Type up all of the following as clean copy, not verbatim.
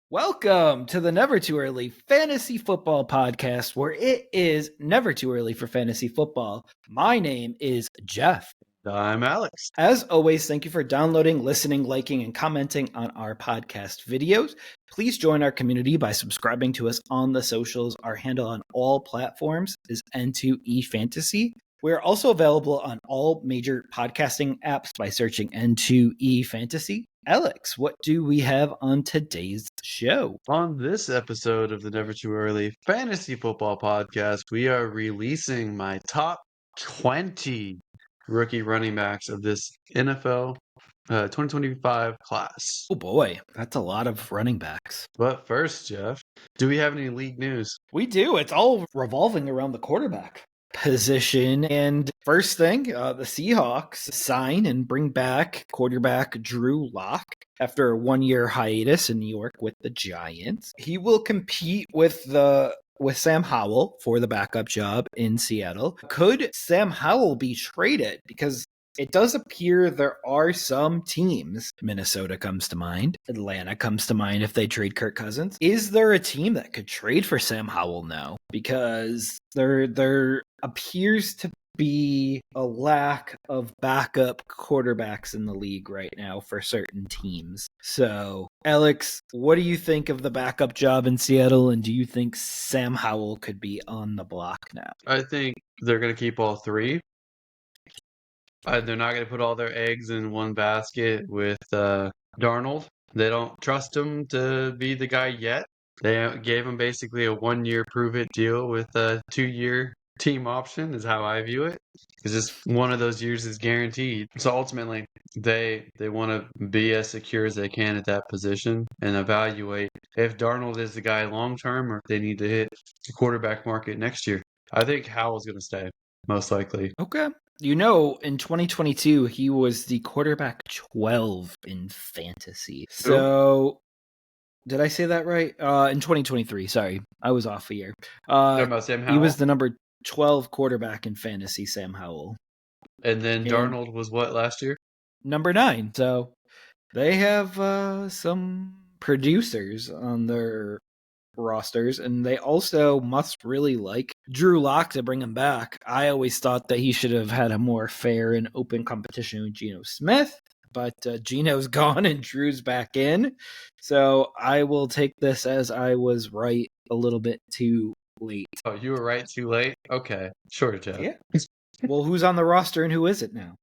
Welcome to the Never Too Early Fantasy Football Podcast, where it is never too early for fantasy football. My name is Jeff. I'm Alex. As always, thank you for downloading, listening, liking, and commenting on our podcast videos. Please join our community by subscribing to us on the socials. Our handle on all platforms is N2E Fantasy. We are also available on all major podcasting apps by searching N2E Fantasy. Alex, what do we have on today's show? On this episode of the Never Too Early Fantasy Football Podcast, we are releasing my top 20 rookie running backs of this NFL 2025 class. Oh boy, that's a lot of running backs. But first, Jeff, do we have any league news? We do. It's all revolving around the quarterback position. And first thing, the Seahawks sign and bring back quarterback Drew Lock after a 1-year hiatus in New York with the Giants. He will compete with Sam Howell for the backup job in Seattle. Could Sam Howell be traded? Because it does appear there are some teams. Minnesota comes to mind. Atlanta comes to mind if they trade Kirk Cousins. Is there a team that could trade for Sam Howell now? Because there appears to be a lack of backup quarterbacks in the league right now for certain teams. So, Alex, what do you think of the backup job in Seattle, and do you think Sam Howell could be on the block now? I think they're going to keep all three. They're not going to put all their eggs in one basket with Darnold. They don't trust him to be the guy yet. They gave him basically a 1-year prove-it deal with a 2-year team option is how I view it. It's just one of those years is guaranteed. So ultimately, they want to be as secure as they can at that position and evaluate if Darnold is the guy long-term or if they need to hit the quarterback market next year. I think Howell's going to stay, most likely. Okay. You know, in 2022, he was the quarterback 12 in fantasy. So, did I say that right? In 2023, sorry. I was off a year. Talking about Sam Howell? He was the number 12 quarterback in fantasy, Sam Howell. And then Darnold was what last year? Number 9. So, they have some producers on their rosters, and they also must really like Drew Lock to bring him back. I always thought that he should have had a more fair and open competition with Geno Smith, but Geno's gone and Drew's back in. So I will take this as I was right a little bit too late. Oh, you were right too late? Okay, sure, Jeff. Yeah. Well, who's on the roster and who is it now?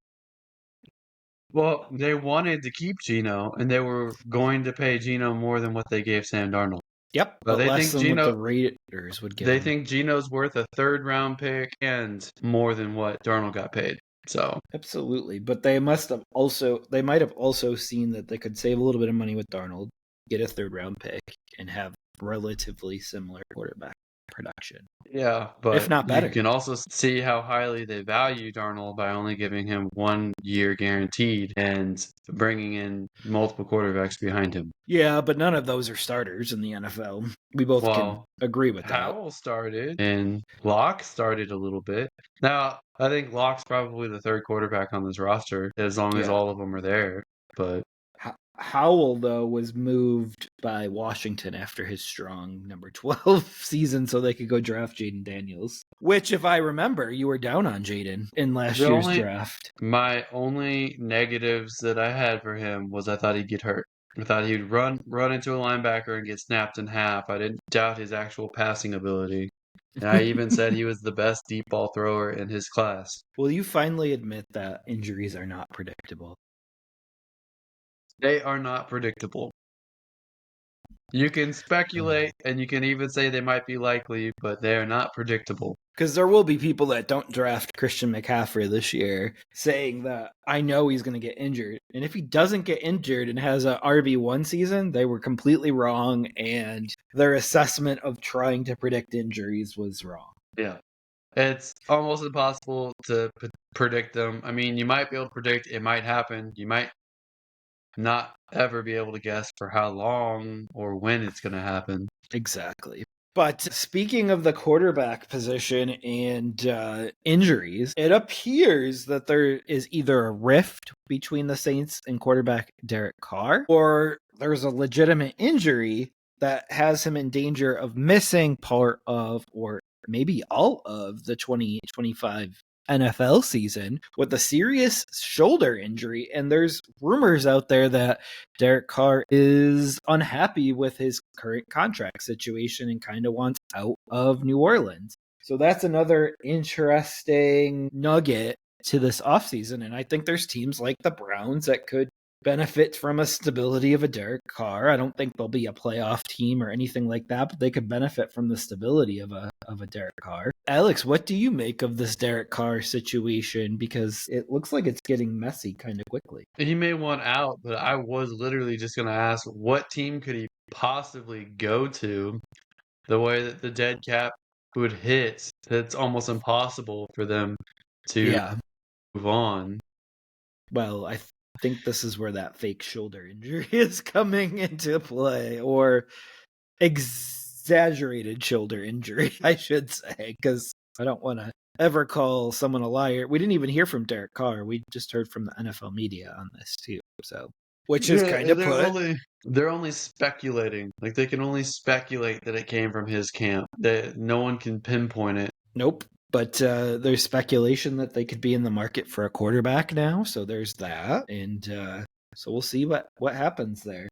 Well, they wanted to keep Geno, and they were going to pay Geno more than what they gave Sam Darnold. Yep, but they less think than what the Raiders would give They him. think Geno's worth a 3rd-round pick and more than what Darnold got paid. So absolutely, but they might have also seen that they could save a little bit of money with Darnold, get a 3rd-round pick, and have relatively similar quarterback production. Yeah, but if not better. You can also see how highly they value Darnold by only giving him 1 year guaranteed and bringing in multiple quarterbacks behind him. Yeah, but none of those are starters in the NFL. We both can agree with that. Howell started, and Locke started a little bit. Now, I think Locke's probably the 3rd quarterback on this roster, as long as all of them are there. But Howell, though, was moved by Washington after his strong number 12 season so they could go draft Jayden Daniels. Which, if I remember, you were down on Jayden in last year's draft. My only negatives that I had for him was I thought he'd get hurt. I thought he'd run into a linebacker and get snapped in half. I didn't doubt his actual passing ability. And I even said he was the best deep ball thrower in his class. Will you finally admit that injuries are not predictable? They are not predictable. You can speculate, and you can even say they might be likely, but they are not predictable. Because there will be people that don't draft Christian McCaffrey this year saying that I know he's going to get injured. And if he doesn't get injured and has a RB1 season, they were completely wrong, and their assessment of trying to predict injuries was wrong. Yeah. It's almost impossible to predict them. I mean, you might be able to predict it might happen. You might not ever be able to guess for how long or when it's going to happen. Exactly. But speaking of the quarterback position and injuries, it appears that there is either a rift between the Saints and quarterback Derek Carr, or there's a legitimate injury that has him in danger of missing part of, or maybe all of, the 2025 NFL season with a serious shoulder injury. And there's rumors out there that Derek Carr is unhappy with his current contract situation and kind of wants out of New Orleans. So that's another interesting nugget to this offseason. And I think there's teams like the Browns that could benefit from a stability of a Derek Carr. I don't think they'll be a playoff team or anything like that, but they could benefit from the stability of a Derek Carr. Alex, what do you make of this Derek Carr situation? Because it looks like it's getting messy kind of quickly. He may want out, but I was literally just going to ask, what team could he possibly go to? The way that the dead cap would hit, it's almost impossible for them to move on. Well, I think this is where that fake shoulder injury is coming into play, or exaggerated shoulder injury, I should say, because I don't want to ever call someone a liar. We didn't even hear from Derek Carr. We just heard from the NFL media on this too. So, which is kind of they're only speculating. Like, they can only speculate that it came from his camp. That no one can pinpoint it. Nope. But there's speculation that they could be in the market for a quarterback now. So there's that. And so we'll see what happens there.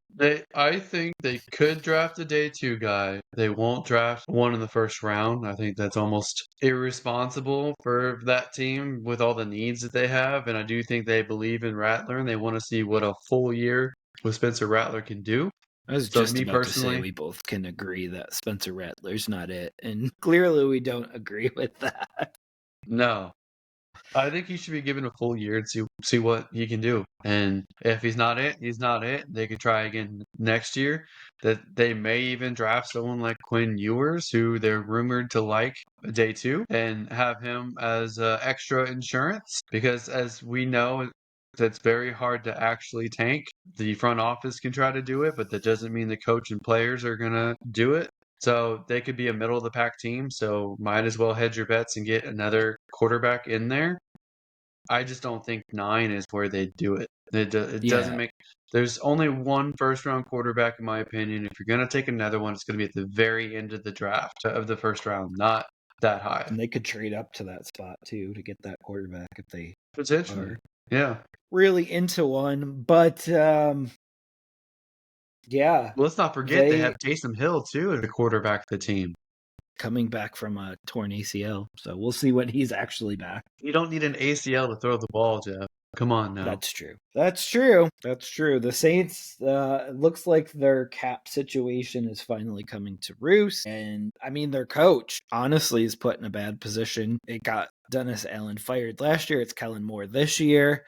I think they could draft a day 2 guy. They won't draft one in the first round. I think that's almost irresponsible for that team with all the needs that they have. And I do think they believe in Rattler, and they want to see what a full year with Spencer Rattler can do. I was just about to say we both can agree that Spencer Rattler's not it. And clearly we don't agree with that. No. I think he should be given a full year and see what he can do. And if he's not it, he's not it. They could try again next year. That they may even draft someone like Quinn Ewers, who they're rumored to like day 2, and have him as extra insurance. Because as we know, that's very hard to actually tank. The front office can try to do it, but that doesn't mean the coach and players are going to do it. So they could be a middle of the pack team. So might as well hedge your bets and get another quarterback in there. I just don't think 9 is where they do it. It doesn't make. There's only one first round quarterback, in my opinion. If you're going to take another one, it's going to be at the very end of the draft of the first round, not that high. And they could trade up to that spot too to get that quarterback if they potentially. Yeah. Really into one, but yeah. Let's not forget they have Taysom Hill too as the quarterback of the team. Coming back from a torn ACL, so we'll see when he's actually back. You don't need an ACL to throw the ball, Jeff. Come on now. That's true. The Saints, looks like their cap situation is finally coming to roost. And I mean, their coach, honestly, is put in a bad position. It got Dennis Allen fired last year. It's Kellen Moore this year.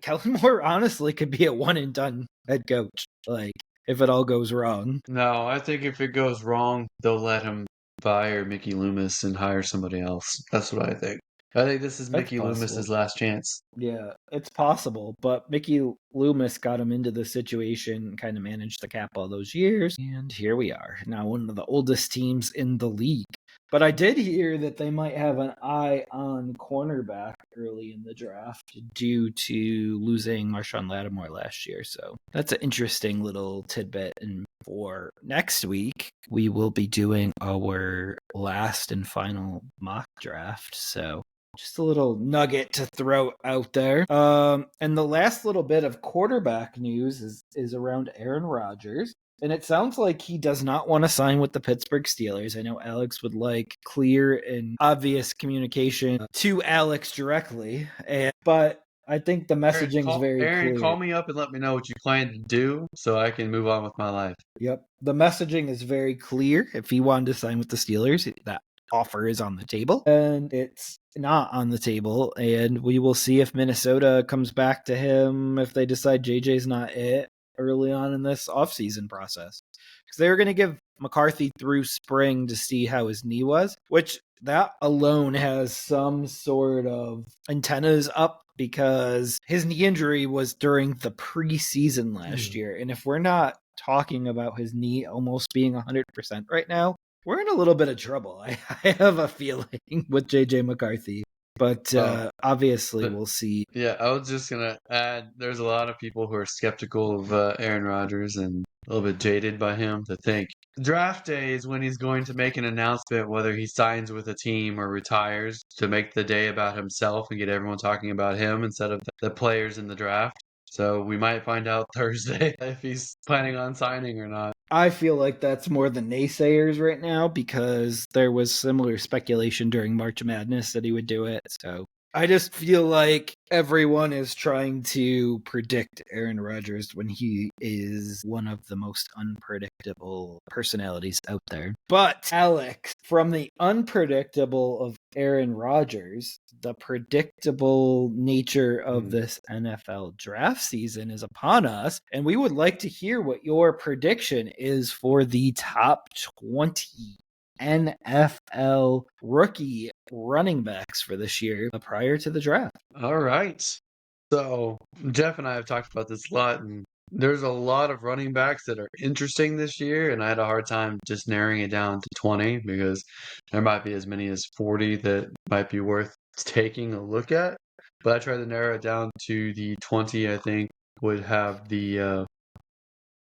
Kellen Moore, honestly, could be a one-and-done head coach, like, if it all goes wrong. No, I think if it goes wrong, they'll let him fire Mickey Loomis and hire somebody else. That's what I think. I think this is Mickey Loomis's last chance. Yeah, it's possible, but Mickey Loomis got him into the situation, kind of managed the cap all those years, and here we are, now one of the oldest teams in the league. But I did hear that they might have an eye on cornerback early in the draft due to losing Marshawn Lattimore last year. So that's an interesting little tidbit. And for next week, we will be doing our last and final mock draft. So just a little nugget to throw out there. And the last little bit of quarterback news is around Aaron Rodgers. And it sounds like he does not want to sign with the Pittsburgh Steelers. I know Alex would like clear and obvious communication to Alex directly. But I think the messaging is very clear. Aaron, call me up and let me know what you plan to do so I can move on with my life. Yep. The messaging is very clear. If he wanted to sign with the Steelers, that offer is on the table. And it's not on the table. And we will see if Minnesota comes back to him if they decide JJ's not it early on in this offseason process. Because they were going to give McCarthy through spring to see how his knee was, which that alone has some sort of antennas up because his knee injury was during the preseason last year. And if we're not talking about his knee almost being 100% right now, We're in a little bit of trouble. I have a feeling with JJ McCarthy, but obviously we'll see. Yeah, I was just gonna add. There's a lot of people who are skeptical of Aaron Rodgers and a little bit jaded by him to think draft day is when he's going to make an announcement whether he signs with a team or retires to make the day about himself and get everyone talking about him instead of the players in the draft. So we might find out Thursday if he's planning on signing or not. I feel like that's more the naysayers right now because there was similar speculation during March Madness that he would do it. So I just feel like everyone is trying to predict Aaron Rodgers when he is one of the most unpredictable personalities out there. But Alex, from the unpredictable of Aaron Rodgers, the predictable nature of this NFL draft season is upon us, and we would like to hear what your prediction is for the top 20 NFL rookie running backs for this year prior to the draft. All right. So Jeff and I have talked about this a lot, and there's a lot of running backs that are interesting this year, and I had a hard time just narrowing it down to 20 because there might be as many as 40 that might be worth taking a look at. But I tried to narrow it down to the 20 I think would have the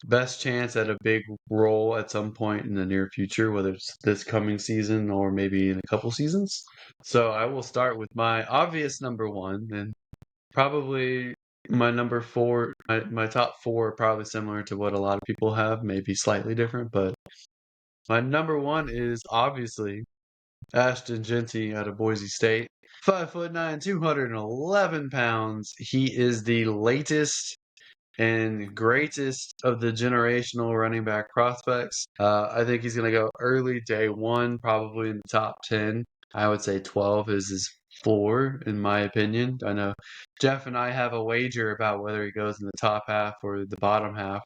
best chance at a big role at some point in the near future, whether it's this coming season or maybe in a couple seasons. So I will start with my obvious number one, and probably my number four. My top four are probably similar to what a lot of people have, maybe slightly different, but my number one is obviously Ashton Jeanty out of Boise State. 5'9", 211 pounds. He is the latest and greatest of the generational running back prospects. I think he's going to go early day one, probably in the top 10. I would say 12 is his floor, in my opinion. I know Jeff and I have a wager about whether he goes in the top half or the bottom half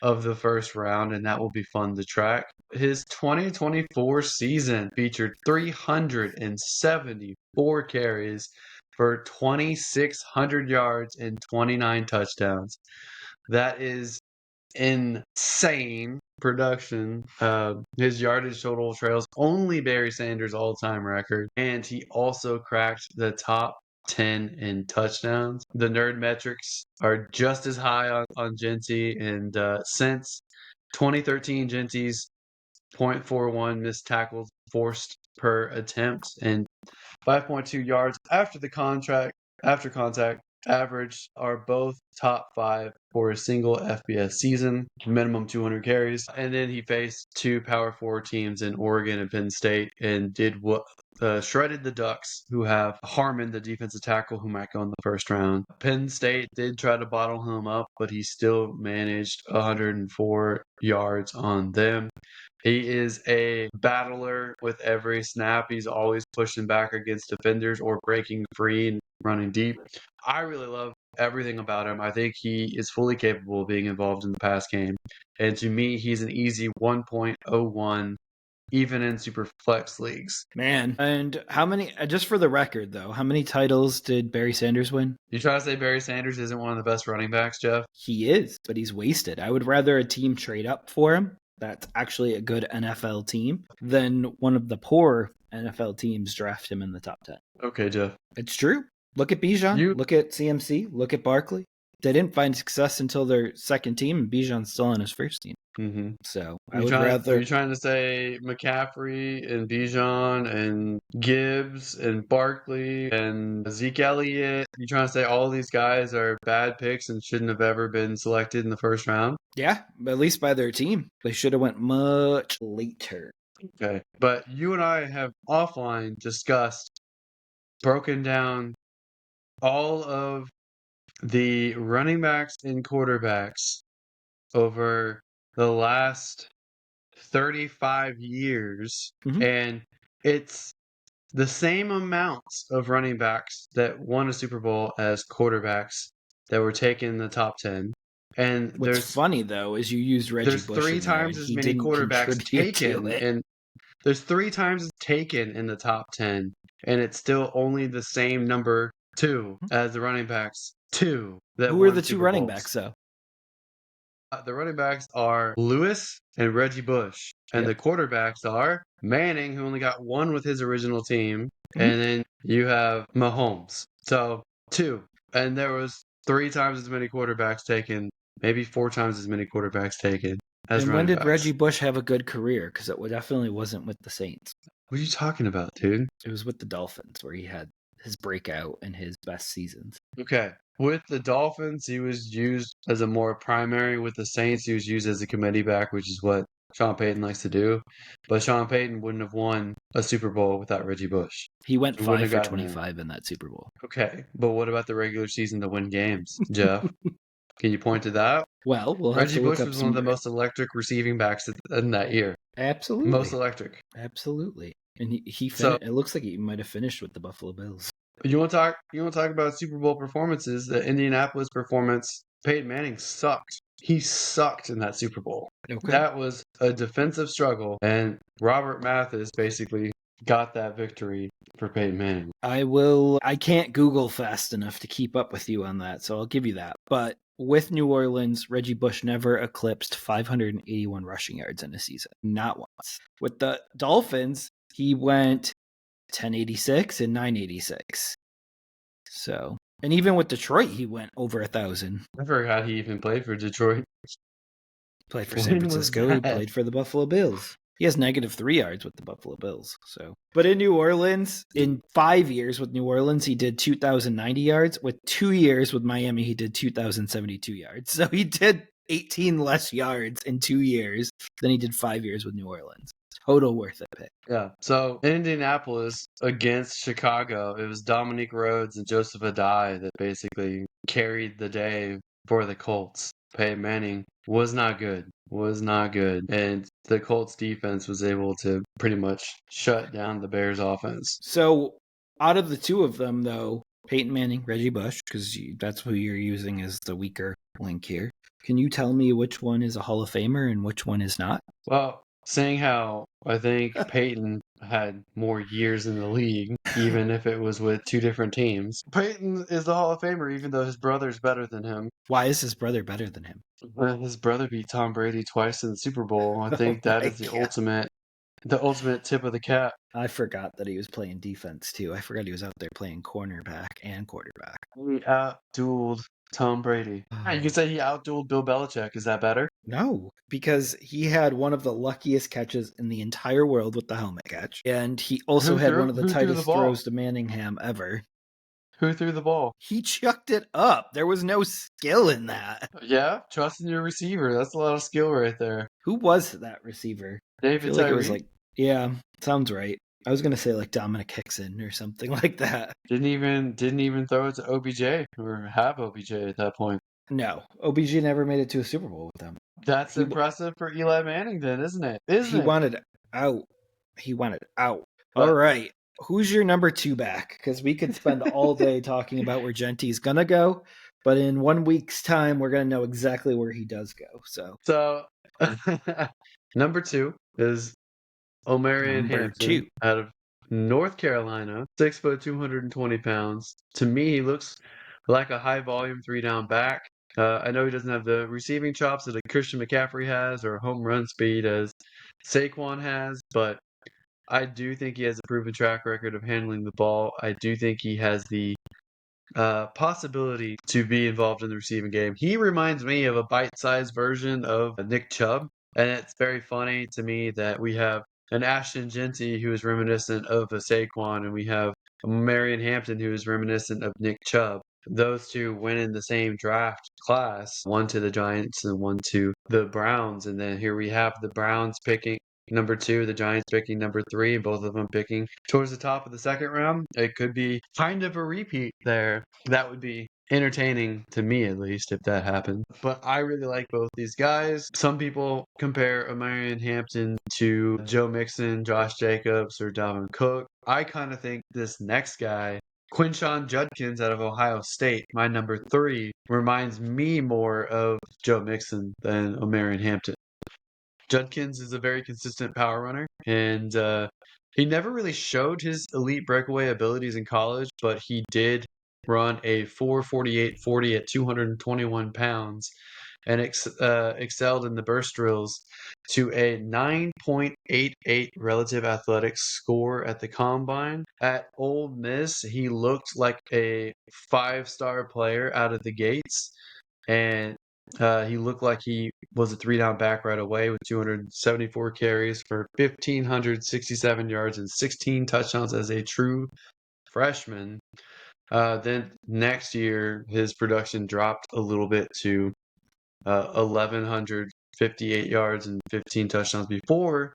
of the first round, and that will be fun to track. His 2024 season featured 374 carries for 2,600 yards and 29 touchdowns. That is insane production. His yardage total trails only Barry Sanders' all-time record, and he also cracked the top 10 in touchdowns. The nerd metrics are just as high on Jeanty, and since 2013, Jeanty's 0.41 missed tackles forced per attempt and 5.2 yards after contact average are both top 5 for a single FBS season, minimum 200 carries. And then he faced two Power 4 teams in Oregon and Penn State and did what shredded the Ducks, who have Harmon, the defensive tackle, who might go in the first round. Penn State did try to bottle him up, but he still managed 104 yards on them. He is a battler with every snap. He's always pushing back against defenders or breaking free and running deep. I really love everything about him. I think he is fully capable of being involved in the pass game. And to me, he's an easy 1.01 even in super flex leagues. Man, and how many, just for the record though, how many titles did Barry Sanders win? You trying to say Barry Sanders isn't one of the best running backs, Jeff? He is, but he's wasted. I would rather a team trade up for him. That's actually a good NFL team than one of the poor NFL teams draft him in the top 10. Okay, Jeff. It's true. Look at Bijan. Look at CMC. Look at Barkley. They didn't find success until their second team, and Bijan's still on his first team. Mm-hmm. So Are you trying to say McCaffrey and Bijan and Gibbs and Barkley and Zeke Elliott? You trying to say all these guys are bad picks and shouldn't have ever been selected in the first round? Yeah, at least by their team. They should have went much later. Okay, but you and I have offline discussed, broken down all of the running backs and quarterbacks over the last 35 years, and it's the same amounts of running backs that won a Super Bowl as quarterbacks that were taken in the top 10. And what's funny though is you used Reggie Bush. There's 3 times as many quarterbacks taken, and there's 3 times taken in the top 10, and it's still only the same number 2 as the running backs 2. Who are the 2 running backs though? The running backs are Lewis and Reggie Bush. And Yep. the quarterbacks are Manning, who only got one with his original team. Mhm. And then you have Mahomes. So 2. And there was 3 times as many quarterbacks taken, maybe 4 times as many quarterbacks taken as And when running did backs. Reggie Bush have a good career? Because it definitely wasn't with the Saints. What are you talking about, dude? It was with the Dolphins where he had his breakout and his best seasons. Okay. With the Dolphins, he was used as a more primary. With the Saints, he was used as a committee back, which is what Sean Payton likes to do. But Sean Payton wouldn't have won a Super Bowl without Reggie Bush. He went He wouldn't 5 have for gotten there. 25 in that Super Bowl. Okay. But what about the regular season to win games, Jeff? Can you point to that? Well, we'll have Reggie to look Bush up was one of the some. most electric receiving backs in that year. Absolutely. Most electric. Absolutely. And he So- it looks like he might have finished with the Buffalo Bills. You want to talk? You want to talk about Super Bowl performances? The Indianapolis performance. Peyton Manning sucked. He sucked in that Super Bowl. Okay. That was a defensive struggle, and Robert Mathis basically got that victory for Peyton Manning. I can't Google fast enough to keep up with you on that, so I'll give you that. But with New Orleans, Reggie Bush never eclipsed 581 rushing yards in a season. Not once. With the Dolphins, he went 1086 and 986. So, and even with Detroit, he went over 1,000. I forgot he even played for Detroit. Played for San When was Francisco. He that? played for the Buffalo Bills. He has -3 yards with the Buffalo Bills. So, but in New Orleans, in 5 years with New Orleans, he did 2,090 yards. With 2 years with Miami, he did 2,072 yards. So he did 18 less yards in 2 years than he did 5 years with New Orleans. Total worth it pick. Yeah. So in Indianapolis against Chicago, it was Dominique Rhodes and Joseph Adai that basically carried the day for the Colts. Peyton Manning was not good. Was not good. And the Colts defense was able to pretty much shut down the Bears offense. So out of the two of them, though, Peyton Manning, Reggie Bush, because that's who you're using as the weaker link here. Can you tell me which one is a Hall of Famer and which one is not? Well, seeing how I think Peyton had more years in the league, even if it was with 2 different teams. Peyton is the Hall of Famer, even though his brother's better than him. Why is his brother better than him? His brother beat Tom Brady twice in the Super Bowl. I think that my is the God. ultimate tip of the cap. I forgot that he was playing defense too. I forgot he was out there playing cornerback and quarterback. He outdueled Tom Brady. You can say he outdueled Bill Belichick. Is that better? No, because he had one of the luckiest catches in the entire world with the helmet catch. And he also Who had threw- one of the who threw the tightest ball? throws to Manningham ever. Who threw the ball? He chucked it up. There was no skill in that. Yeah, trusting your receiver. That's a lot of skill right there. Who was that receiver? I David feel like it was Tyree. yeah, sounds right. I was gonna say like Dominic Hickson or something like that. Didn't even throw it to OBJ or have OBJ at that point. No, OBJ never made it to a Super Bowl with them. That's He- impressive for Eli Manning, then, isn't it? He wanted out. He wanted out. But- All right. Who's your number 2 back? Because we could spend all day talking about where Gentry's gonna go, but in 1 week's time, we're gonna know exactly where he does go. So number 2 is Omarion Number Hampton 2. out of North Carolina, 6 foot, 220 pounds. To me, he looks like a high volume 3-down back. I know he doesn't have the receiving chops that a Christian McCaffrey has or home run speed as Saquon has, but I do think he has a proven track record of handling the ball. I do think he has the possibility to be involved in the receiving game. He reminds me of a bite-sized version of Nick Chubb, and it's very funny to me that we have an Ashton Genty who is reminiscent of a Saquon, and we have a Marion Hampton who is reminiscent of Nick Chubb. Those two went in the same draft class, one to the Giants and one to the Browns, and then here we have the Browns picking number 2, the Giants picking number 3, both of them picking towards the top of the second round. It could be kind of a repeat there. That would be entertaining to me, at least, if that happened. But I really like both these guys. Some people compare Omarion Hampton to Joe Mixon, Josh Jacobs, or Dalvin Cook. I kind of think this next guy, Quinshon Judkins out of Ohio State, my number 3, reminds me more of Joe Mixon than Omarion Hampton. Judkins is a very consistent power runner, and he never really showed his elite breakaway abilities in college, but he did run a 4.48 40 at 221 pounds. and excelled in the burst drills to a 9.88 relative athletics score at the combine. At Ole Miss, he looked like a 5-star player out of the gates, and he looked like he was a 3-down back right away with 274 carries for 1,567 yards and 16 touchdowns as a true freshman. Then next year, his production dropped a little bit to 1,158 yards and 15 touchdowns before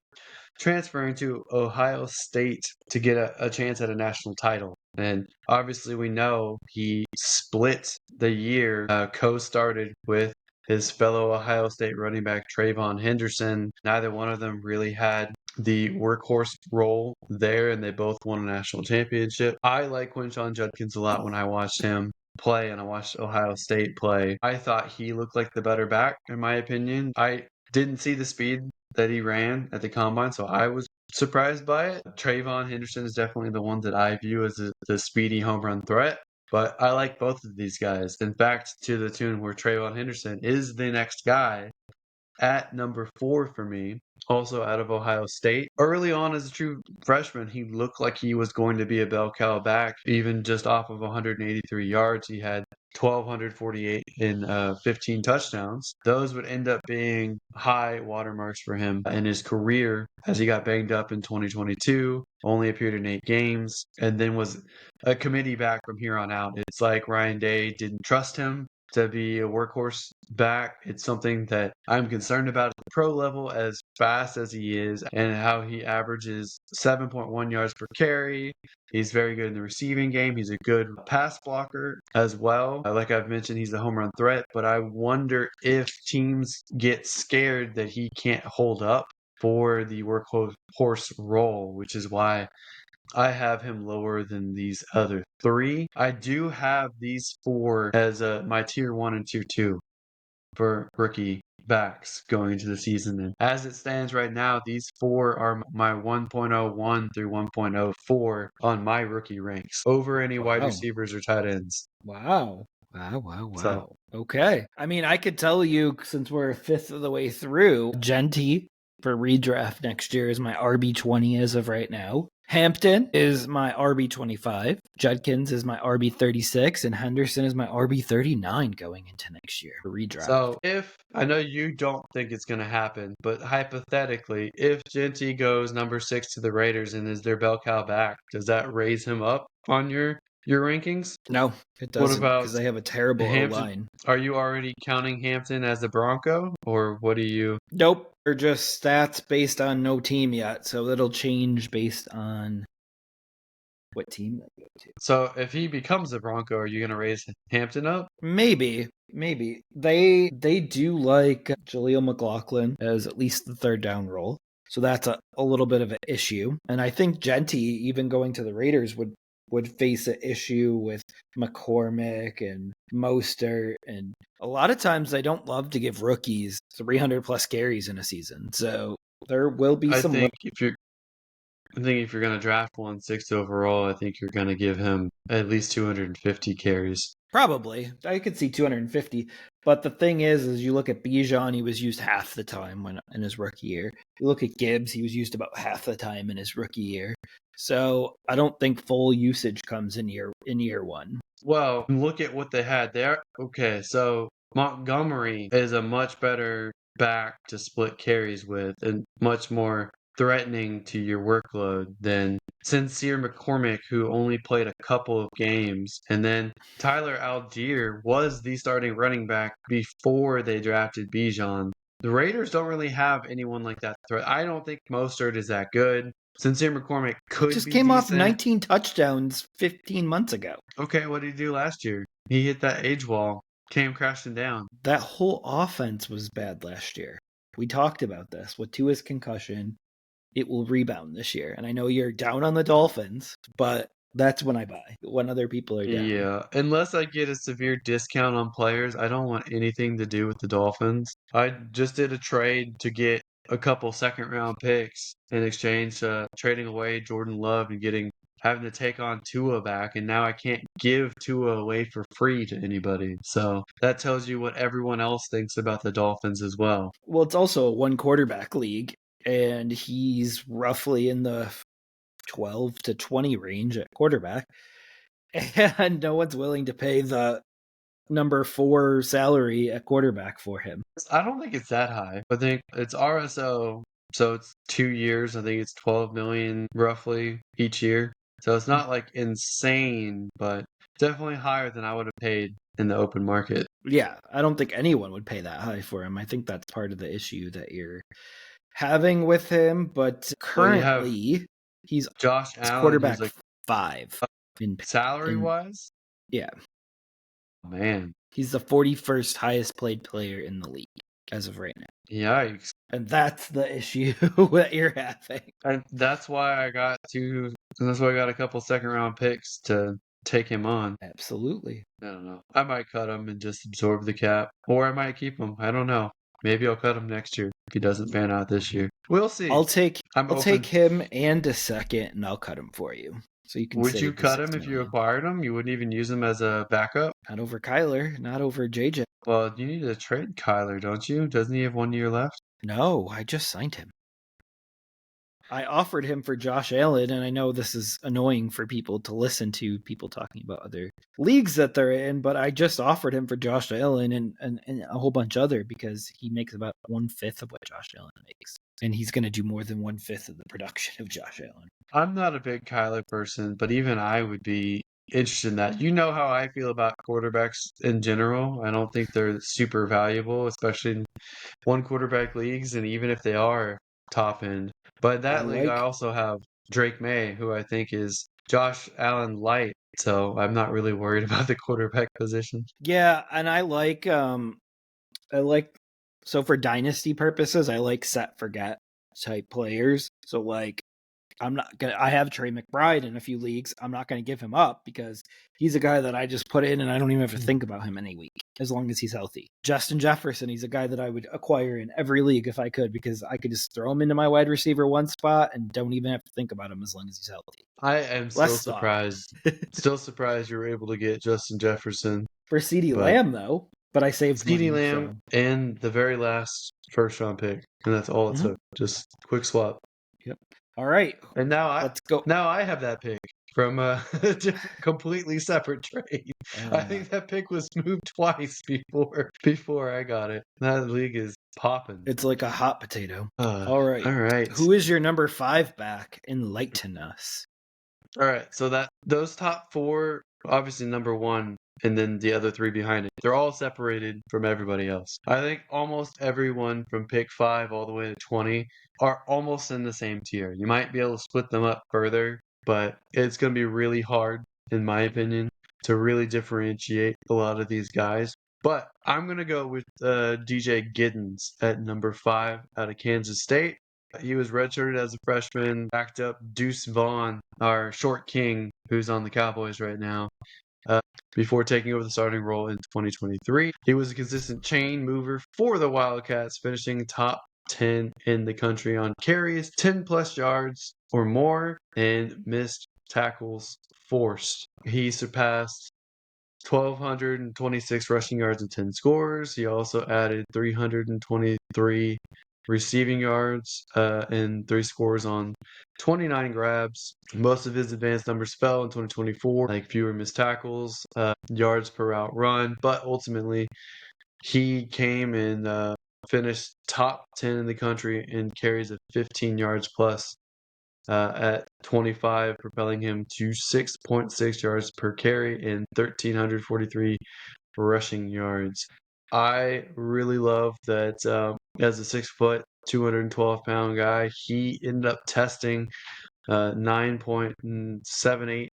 transferring to Ohio State to get a chance at a national title. And obviously, we know he split the year, co-started with his fellow Ohio State running back Trayvon Henderson. Neither one of them really had the workhorse role there, and they both won a national championship. I like Quinshon Judkins a lot when I watched him play and I watched Ohio State play. I thought he looked like the better back, in my opinion. I didn't see the speed that he ran at the combine, so I was surprised by it. Trayvon Henderson is definitely the one that I view as the speedy home run threat. But I like both of these guys. In fact, to the tune where Trayvon Henderson is the next guy at number 4 for me, also out of Ohio State. Early on as a true freshman, he looked like he was going to be a bell cow back, even just off of 183 yards. He had 1,248 in 15 touchdowns. Those would end up being high watermarks for him in his career as he got banged up in 2022, only appeared in 8 games, and then was a committee back from here on out. It's like Ryan Day didn't trust him to be a workhorse back. It's something that I'm concerned about at the pro level, as fast as he is and how he averages 7.1 yards per carry. He's very good in the receiving game. He's a good pass blocker as well. Like I've mentioned, he's a home run threat, but I wonder if teams get scared that he can't hold up for the workhorse role, which is why I have him lower than these other 3. I do have these 4 as my tier 1 and tier 2 for rookie backs going into the season. And as it stands right now, these 4 are my 1.01 through 1.04 on my rookie ranks over any wide receivers or tight ends. Wow. So, okay. I mean, I could tell you, since we're a fifth of the way through, Genty for redraft next year is my RB20 as of right now. Hampton is my RB25. Judkins is my RB36. And Henderson is my RB39 going into next year for redraft. So if, I know you don't think it's going to happen, but hypothetically, if Genty goes number 6 to the Raiders and is their bell cow back, does that raise him up on your rankings? No, it doesn't, because they have a terrible O-line. Are you already counting Hampton as a Bronco, or what do you? Nope, they're just stats based on no team yet, so it'll change based on what team they go to. So if he becomes a Bronco, are you going to raise Hampton up? Maybe. They do like Jaleel McLaughlin as at least the third down role, so that's a little bit of an issue. And I think Genty, even going to the Raiders, would face an issue with McCormick and Mostert, and a lot of times they don't love to give rookies 300 plus carries in a season. So there will be some. I think if you're going to draft one 6th overall, I think you're going to give him at least 250 carries. Probably. I could see 250. But the thing is you look at Bijan, he was used half the time in his rookie year. You look at Gibbs, he was used about half the time in his rookie year. So I don't think full usage comes in year 1. Well, look at what they had there. Okay, so Montgomery is a much better back to split carries with and much more threatening to your workload than Sincere McCormick, who only played a couple of games. And then Tyler Algier was the starting running back before they drafted Bijan. The Raiders don't really have anyone like that threat. I don't think Mostert is that good. Sincere McCormick could just be came decent. off 19 touchdowns 15 months ago. Okay, what did he do last year? He hit that age wall, came crashing down. That whole offense was bad last year. We talked about this. With Tua's concussion, it will rebound this year. And I know you're down on the Dolphins, but that's when I buy, when other people are down. Yeah, unless I get a severe discount on players, I don't want anything to do with the Dolphins. I just did a trade to get a couple second-round picks in exchange trading away Jordan Love and getting having to take on Tua back, and now I can't give Tua away for free to anybody. So that tells you what everyone else thinks about the Dolphins as well. Well, it's also a one quarterback league, and he's roughly in the 12 to 20 range at quarterback. And no one's willing to pay the number 4 salary at quarterback for him. I don't think it's that high. I think it's RSO, so it's 2 years. I think it's 12 million roughly each year. So it's not like insane, but definitely higher than I would have paid in the open market. Yeah, I don't think anyone would pay that high for him. I think that's part of the issue that you're having with him. But currently, he's Josh Allen, quarterback 5 in salary wise. Yeah, man, he's the 41st highest played player in the league as of right now. Yikes! And that's the issue that you're having. And that's why I got a couple second round picks to take him on. Absolutely. I don't know. I might cut him and just absorb the cap, or I might keep him. I don't know. Maybe I'll cut him next year if he doesn't pan out this year. We'll see. I'll take him and a second, and I'll cut him for you. So you can. Would you cut him if you acquired him? You wouldn't even use him as a backup? Not over Kyler, not over JJ. Well, you need to trade Kyler, don't you? Doesn't he have 1 year left? No, I just signed him. I offered him for Josh Allen, and I know this is annoying for people to listen to people talking about other leagues that they're in, but I just offered him for Josh Allen and a whole bunch other because he makes about 1/5 of what Josh Allen makes. And he's going to do more than 1/5 of the production of Josh Allen. I'm not a big Kyler person, but even I would be interested in that. You know how I feel about quarterbacks in general. I don't think they're super valuable, especially in one quarterback leagues, and even if they are top end. But in that league, I also have Drake May, who I think is Josh Allen light. So I'm not really worried about the quarterback position. Yeah, and I like so for dynasty purposes, I like set forget type players. So like I have Trey McBride in a few leagues. I'm not going to give him up because he's a guy that I just put in and I don't even have to think about him any week as long as he's healthy. Justin Jefferson, he's a guy that I would acquire in every league if I could because I could just throw him into my wide receiver 1 spot and don't even have to think about him as long as he's healthy. I am still surprised. Still surprised you were able to get Justin Jefferson. For CeeDee Lamb, though. But I saved CeeDee Lamb and the very last first round pick. And that's all it took. Just quick swap. Yep. All right. And now let's go. Now I have that pick from a completely separate trade. I think that pick was moved twice before I got it. That league is popping. It's like a hot potato. All right. All right. Who is your number 5 back? Enlighten us. All right. So those top 4, obviously number 1, and then the other 3 behind it, they're all separated from everybody else. I think almost everyone from pick 5 all the way to 20 are almost in the same tier. You might be able to split them up further, but it's going to be really hard, in my opinion, to really differentiate a lot of these guys. But I'm going to go with DJ Giddens at number 5 out of Kansas State. He was redshirted as a freshman, backed up Deuce Vaughn, our short king, who's on the Cowboys right now. Before taking over the starting role in 2023. He was a consistent chain mover for the Wildcats, finishing top 10 in the country on carries, 10 plus yards or more, and missed tackles forced. He surpassed 1,226 rushing yards and 10 scores. He also added 323 receiving yards and 3 scores on 29 grabs. Most of his advanced numbers fell in 2024, like fewer missed tackles, yards per route run, but ultimately he came and finished top 10 in the country in carries of 15 yards plus at 25, propelling him to 6.6 yards per carry and 1,343 rushing yards. I really love that as a 6 foot, 212-pound guy, he ended up testing 9.78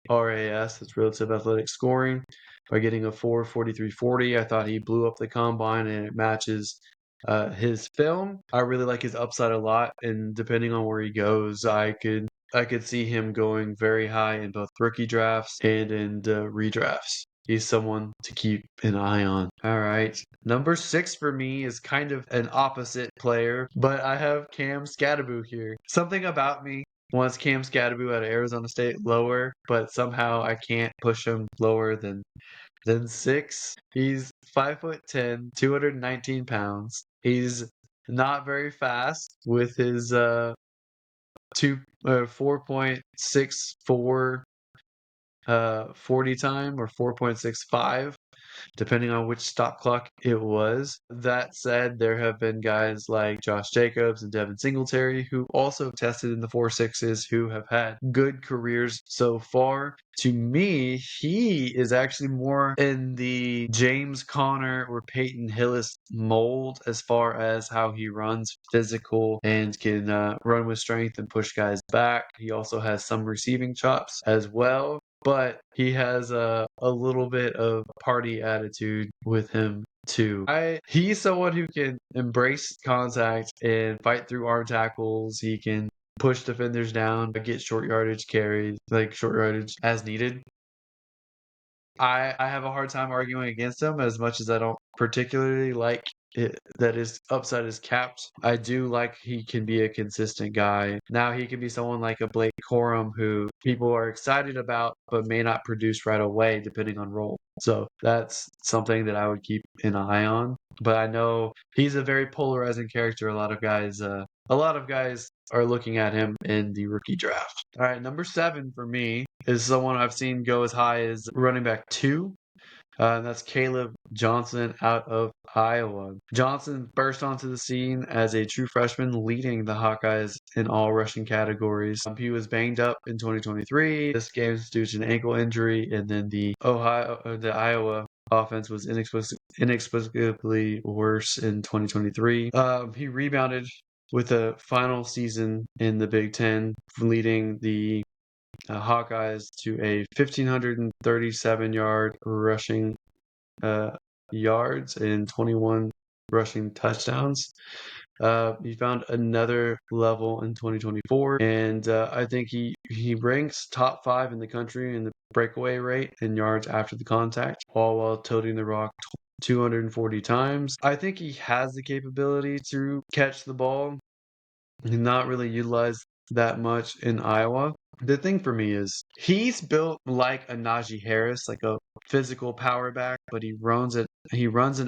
RAS, that's relative athletic scoring, by getting a 4.4340. I thought he blew up the combine and it matches his film. I really like his upside a lot, and depending on where he goes, I could see him going very high in both rookie drafts and in redrafts. He's someone to keep an eye on. All right. Number 6 for me is kind of an opposite player, but I have Cam Skattebo here. Something about me Once Cam Scadaboo out of Arizona State, lower, but somehow I can't push him lower than 6. He's 5'10", 219 pounds. He's not very fast with his 4.64 40 time, or 4.65, depending on which stop clock it was. That said, there have been guys like Josh Jacobs and Devin Singletary who also tested in the 4.6s who have had good careers so far. To me, he is actually more in the James Conner or Peyton Hillis mold as far as how he runs physical and can run with strength and push guys back. He also has some receiving chops as well, but he has a little bit of party attitude with him too. He's someone who can embrace contact and fight through arm tackles. He can push defenders down, get short yardage carries, like short yardage as needed. I have a hard time arguing against him, as much as I don't particularly like it, that his upside is capped. I do like he can be a consistent guy. Now he can be someone like a Blake Corum who people are excited about but may not produce right away depending on role. So that's something that I would keep an eye on. But I know he's a very polarizing character. A lot of guys are looking at him in the rookie draft. All right, number 7 for me is someone I've seen go as high as running back 2. And that's Caleb Johnson out of Iowa. Johnson burst onto the scene as a true freshman, leading the Hawkeyes in all rushing categories. He was banged up in 2023. This game is due to an ankle injury, and then the Iowa offense was inexplicably worse in 2023. He rebounded with a final season in the Big Ten, leading the Hawkeyes to a 1,537-yard rushing yards and 21 rushing touchdowns. He found another level in 2024, and I think he ranks top 5 in the country in the breakaway rate and yards after the contact, all while toting the rock 240 times. I think he has the capability to catch the ball, not really utilized that much in Iowa. The thing for me is he's built like a Najee Harris, like a physical power back, but he runs an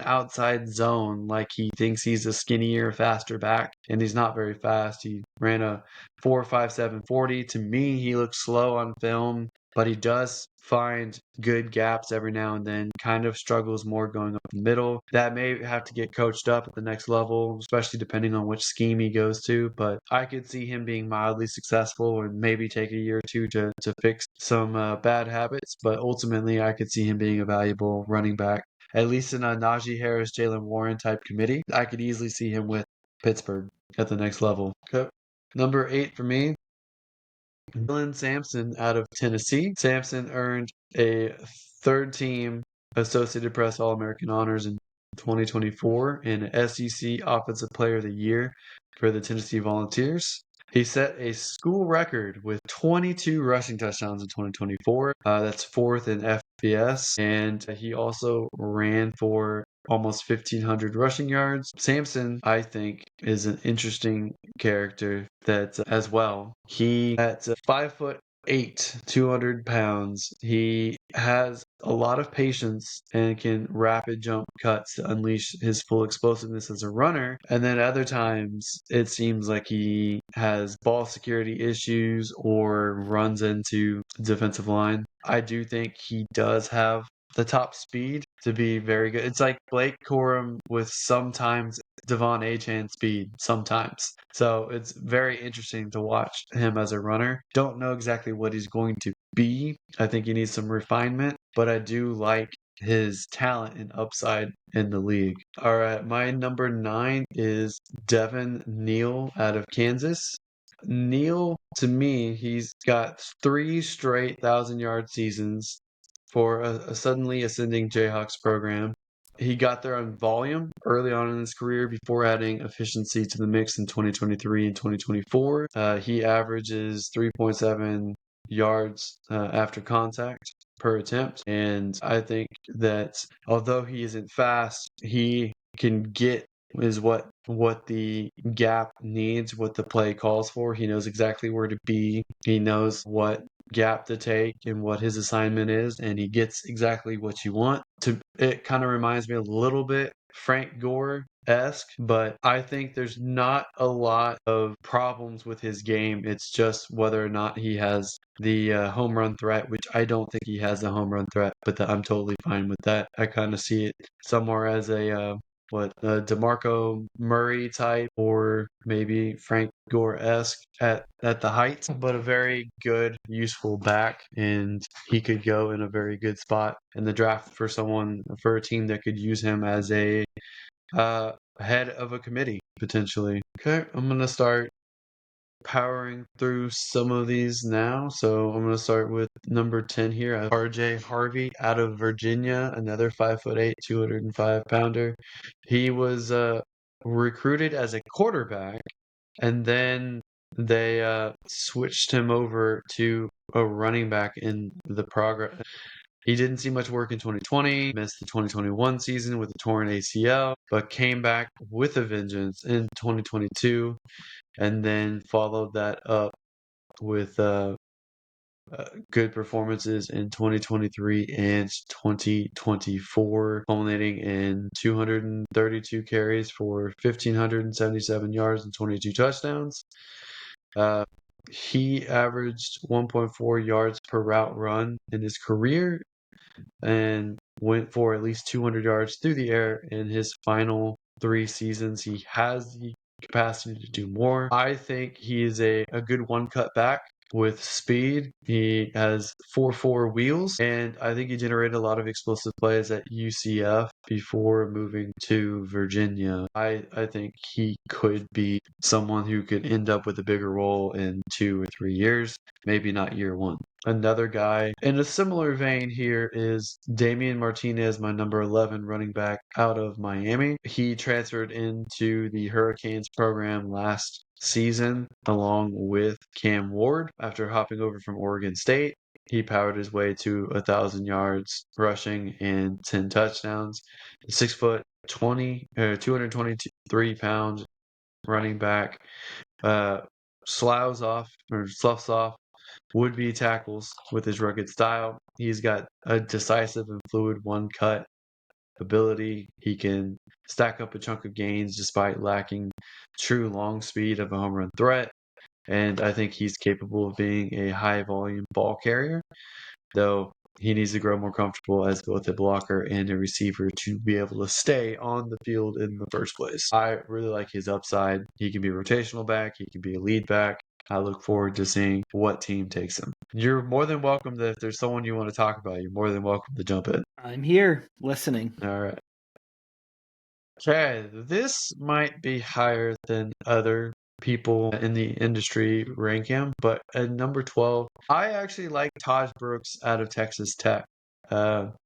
outside zone like he thinks he's a skinnier, faster back, and he's not very fast. He ran a 4.57 40. To me, he looks slow on film, but he does find good gaps every now and then, kind of struggles more going up the middle. That may have to get coached up at the next level, especially depending on which scheme he goes to, but I could see him being mildly successful and maybe take a year or two to fix some bad habits, but ultimately I could see him being a valuable running back, at least in a Najee Harris, Jaylen Warren type committee. I could easily see him with Pittsburgh at the next level. Okay. Number 8 for me, Dylan Sampson out of Tennessee. Sampson earned a third-team Associated Press All-American honors in 2024 and SEC Offensive Player of the Year for the Tennessee Volunteers. He set a school record with 22 rushing touchdowns in 2024. That's 4th in FBS, and he also ran for almost 1,500 rushing yards. Sampson, I think, is an interesting character that as well. He at 5'8", 200 pounds. He has a lot of patience and can rapid jump cuts to unleash his full explosiveness as a runner. And then other times it seems like he has ball security issues or runs into defensive line. I do think he does have the top speed to be very good. It's like Blake Corum with sometimes Devon Achane speed sometimes. So it's very interesting to watch him as a runner. Don't know exactly what he's going to be. I think he needs some refinement, but I do like his talent and upside in the league. All right, my number 9 is Devin Neal out of Kansas. Neal, to me, he's got 3 straight 1,000-yard seasons for a suddenly ascending Jayhawks program. He got there on volume early on in his career before adding efficiency to the mix in 2023 and 2024. He averages 3.7 yards after contact per attempt. And I think that although he isn't fast, he can get is what the gap needs, what the play calls for. He knows exactly where to be. He knows what gap to take and what his assignment is, and he gets exactly what you want. It kind of reminds me a little bit Frank Gore-esque, but I think there's not a lot of problems with his game. It's just whether or not he has the home run threat, which I don't think he has a home run threat, but I'm totally fine with that. I kind of see it somewhere as a DeMarco Murray type, or maybe Frank Gore-esque at the height, but a very good, useful back, and he could go in a very good spot in the draft for a team that could use him as a head of a committee potentially. Okay, I'm gonna start powering through some of these now. So I'm going to start with number 10 here. I have RJ Harvey out of Virginia, another 5'8", 205-pounder. He was recruited as a quarterback, and then they switched him over to a running back in the progress. He didn't see much work in 2020, missed the 2021 season with a torn ACL, but came back with a vengeance in 2022, and then followed that up with good performances in 2023 and 2024, culminating in 232 carries for 1,577 yards and 22 touchdowns. He averaged 1.4 yards per route run in his career and went for at least 200 yards through the air in his final 3 seasons. He has the capacity to do more. I think he is a good one-cut back with speed. He has 4.4 wheels, and I think he generated a lot of explosive plays at UCF before moving to Virginia. I think he could be someone who could end up with a bigger role in 2 or 3 years, maybe not year 1. Another guy in a similar vein here is Damian Martinez, my number 11 running back out of Miami. He transferred into the Hurricanes program last season along with Cam Ward after hopping over from Oregon State. He powered his way to 1,000 yards rushing and 10 touchdowns. 6'20", 223-pound running back. Sloughs off or sloughs off would-be tackles with his rugged style. He's got a decisive and fluid one-cut ability. He can stack up a chunk of gains despite lacking true long speed of a home run threat. And I think he's capable of being a high-volume ball carrier, though he needs to grow more comfortable as both a blocker and a receiver to be able to stay on the field in the first place. I really like his upside. He can be a rotational back. He can be a lead back. I look forward to seeing what team takes him. You're more than welcome if there's someone you want to talk about, you're more than welcome to jump in. I'm here, listening. All right. Okay, this might be higher than other people in the industry rank him, but at number 12, I actually like Taj Brooks out of Texas Tech.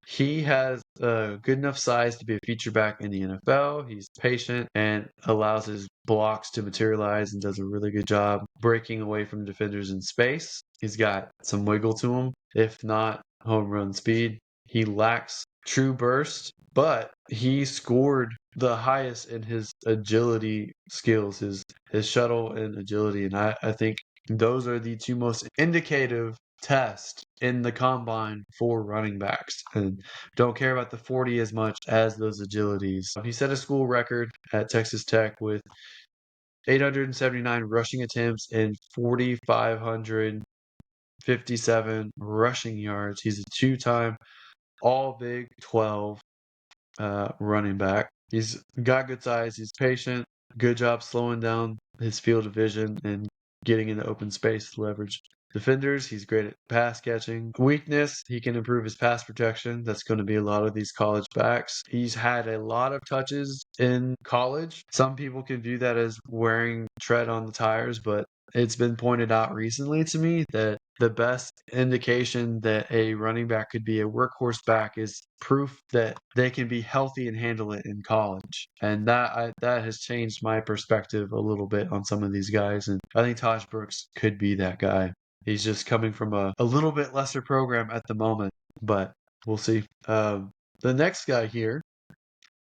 He has good enough size to be a feature back in the NFL. He's patient and allows his blocks to materialize and does a really good job breaking away from defenders in space. He's got some wiggle to him, if not home run speed. He lacks true burst, but he scored the highest in his agility skills, his shuttle and agility, and I think those are the two most indicative tests in the combine for running backs, and don't care about the 40 as much as those agilities. He set a school record at Texas Tech with 879 rushing attempts and 4,557 rushing yards. He's a 2-time All Big 12 running back. He's got good size. He's patient. Good job slowing down his field of vision and getting into open space to leverage defenders. He's great at pass catching. Weakness, he can improve his pass protection. That's going to be a lot of these college backs. He's had a lot of touches in college. Some people can view that as wearing tread on the tires, but it's been pointed out recently to me that the best indication that a running back could be a workhorse back is proof that they can be healthy and handle it in college. And that has changed my perspective a little bit on some of these guys. And I think Taj Brooks could be that guy. He's just coming from a little bit lesser program at the moment, but we'll see. The next guy here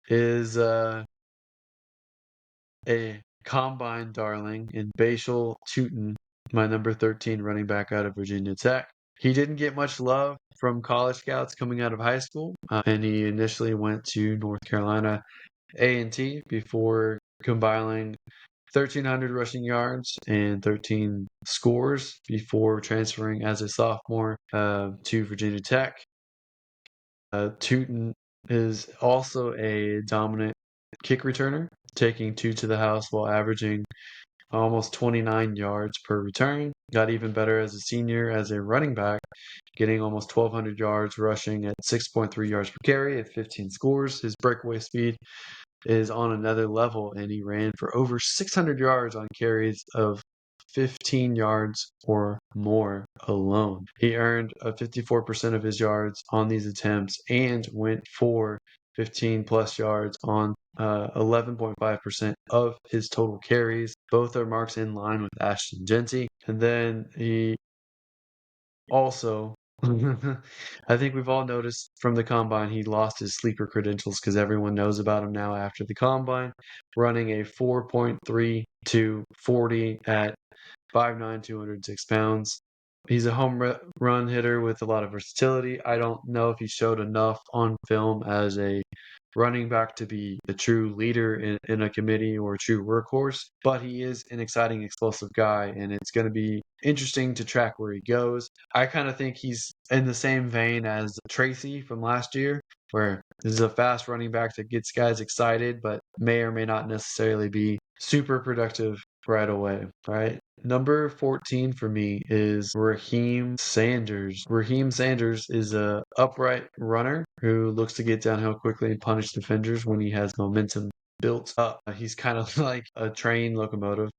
is a combine darling in Bashal Tutin, my number 13 running back out of Virginia Tech. He didn't get much love from college scouts coming out of high school, and he initially went to North Carolina A&T before compiling 1,300 rushing yards and 13 scores before transferring as a sophomore to Virginia Tech. Tutin is also a dominant kick returner, taking 2 to the house while averaging almost 29 yards per return. Got even better as a senior as a running back, getting almost 1,200 yards rushing at 6.3 yards per carry at 15 scores. His breakaway speed is on another level, and he ran for over 600 yards on carries of 15 yards or more alone. He earned 54% of his yards on these attempts and went for 15 plus yards on 11.5% of his total carries. Both are marks in line with Ashton Jeanty. And then he also, I think we've all noticed from the combine, he lost his sleeper credentials because everyone knows about him now after the combine, running a 4.32 40 at 5'9", 206 pounds. He's a home run hitter with a lot of versatility. I don't know if he showed enough on film as a running back to be a true leader in a committee or a true workhorse, but he is an exciting, explosive guy, and it's going to be interesting to track where he goes. I kind of think he's in the same vein as Tracy from last year, where this is a fast running back that gets guys excited, but may or may not necessarily be super productive right away, right? Number 14 for me is Raheem Sanders. Raheem Sanders is a upright runner who looks to get downhill quickly and punish defenders when he has momentum built up. He's kind of like a train locomotive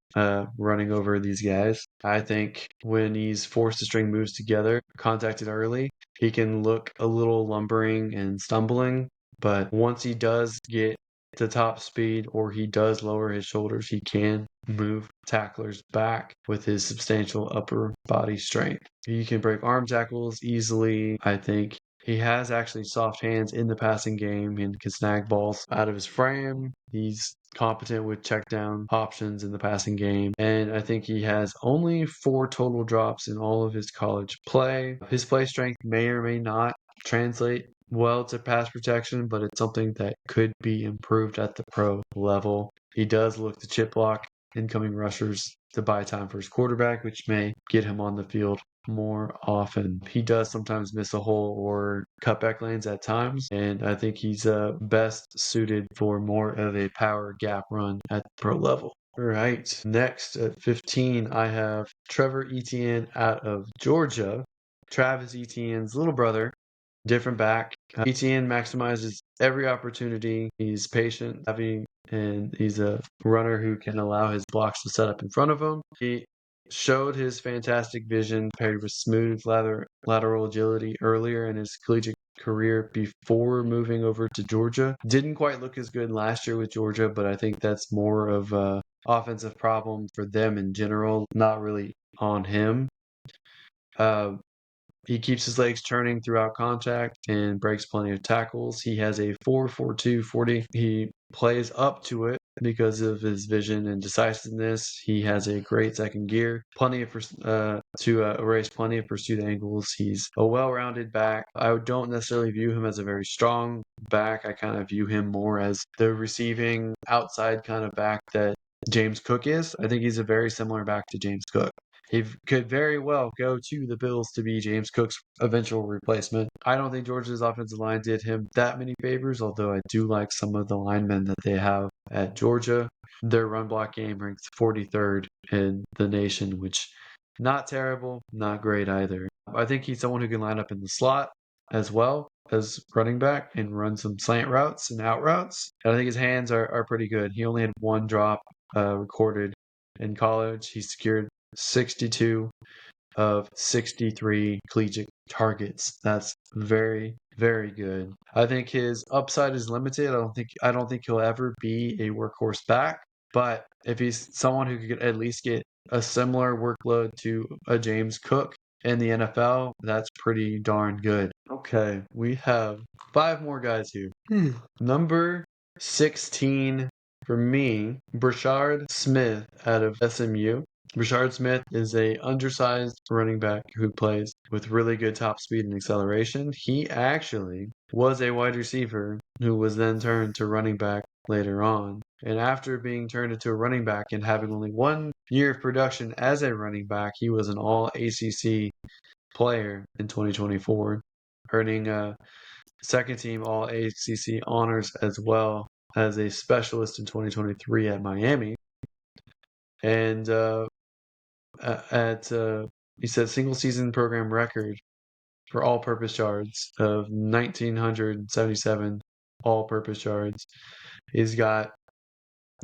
running over these guys. I think when he's forced to string moves together, contacted early, he can look a little lumbering and stumbling, but once he does get to top speed or he does lower his shoulders, he can move tacklers back with his substantial upper body strength. He can break arm tackles easily. I think he has actually soft hands in the passing game and can snag balls out of his frame. He's competent with check down options in the passing game. And I think he has only 4 total drops in all of his college play. His play strength may or may not translate well to pass protection, but it's something that could be improved at the pro level. He does look to chip block incoming rushers to buy time for his quarterback, which may get him on the field more often. He does sometimes miss a hole or cutback lanes at times, and I think he's best suited for more of a power gap run at the pro level. All right, next at 15, I have Trevor Etienne out of Georgia. Travis Etienne's little brother, different back. Etienne maximizes every opportunity. He's patient, heavy, and he's a runner who can allow his blocks to set up in front of him. He showed his fantastic vision paired with smooth lateral agility earlier in his collegiate career before moving over to Georgia. Didn't quite look as good last year with Georgia, but I think that's more of a offensive problem for them in general, not really on him. He keeps his legs turning throughout contact and breaks plenty of tackles. He has a 4.42 40. He plays up to it because of his vision and decisiveness. He has a great second gear, plenty of to erase plenty of pursuit angles. He's a well-rounded back. I don't necessarily view him as a very strong back. I kind of view him more as the receiving outside kind of back that James Cook is. I think he's a very similar back to James Cook. He could very well go to the Bills to be James Cook's eventual replacement. I don't think Georgia's offensive line did him that many favors, although I do like some of the linemen that they have at Georgia. Their run block game ranks 43rd in the nation, which not terrible, not great either. I think he's someone who can line up in the slot as well as running back and run some slant routes and out routes. And I think his hands are pretty good. He only had 1 drop recorded in college. He secured 62 of 63 collegiate targets. That's very, very good. I think his upside is limited. I don't think he'll ever be a workhorse back, but if he's someone who could at least get a similar workload to a James Cook in the NFL, that's pretty darn good. Okay, we have 5 more guys here. Number 16, For me, Brashard Smith out of SMU. Brashard Smith is a undersized running back who plays with really good top speed and acceleration. He actually was a wide receiver who was then turned to running back later on. And after being turned into a running back and having only 1 year of production as a running back, he was an all ACC player in 2024, earning a second team all ACC honors as well as a specialist in 2023 at Miami. And he set single season program record for all purpose yards of 1,977 all purpose yards. He's got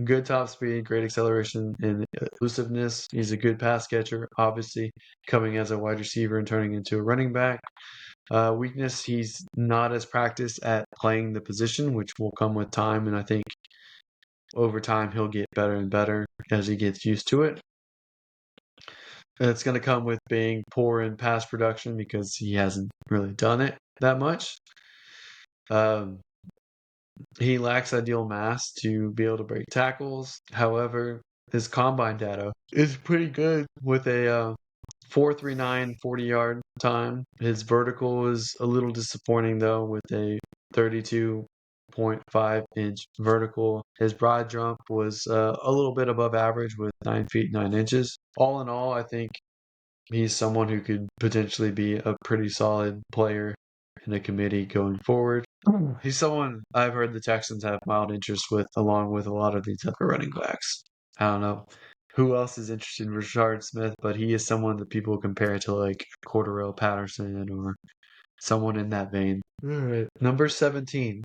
good top speed, great acceleration and elusiveness. He's a good pass catcher, obviously, coming as a wide receiver and turning into a running back. Weakness, he's not as practiced at playing the position, which will come with time. And I think over time, he'll get better and better as he gets used to it. And it's going to come with being poor in pass production because he hasn't really done it that much. He lacks ideal mass to be able to break tackles. However, his combine data is pretty good with a 4.39 40-yard time. His vertical is a little disappointing, though, with a 32.5-inch vertical. His broad jump was a little bit above average with 9 feet 9 inches. All in all, I think he's someone who could potentially be a pretty solid player in a committee going forward. He's someone I've heard the Texans have mild interest with, along with a lot of these other running backs. I don't know who else is interested in Rashard Smith, but he is someone that people compare to like Cordarrelle Patterson or someone in that vein. All right. Number 17,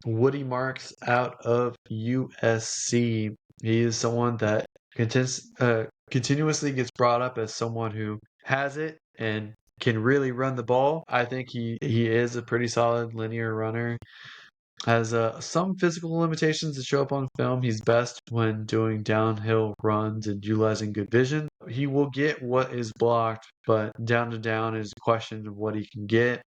Woody Marks out of USC. He is someone that continuously gets brought up as someone who has it and can really run the ball. I think he is a pretty solid linear runner. Has some physical limitations that show up on film. He's best when doing downhill runs and utilizing good vision. He will get what is blocked, but down to down is a question of what he can get.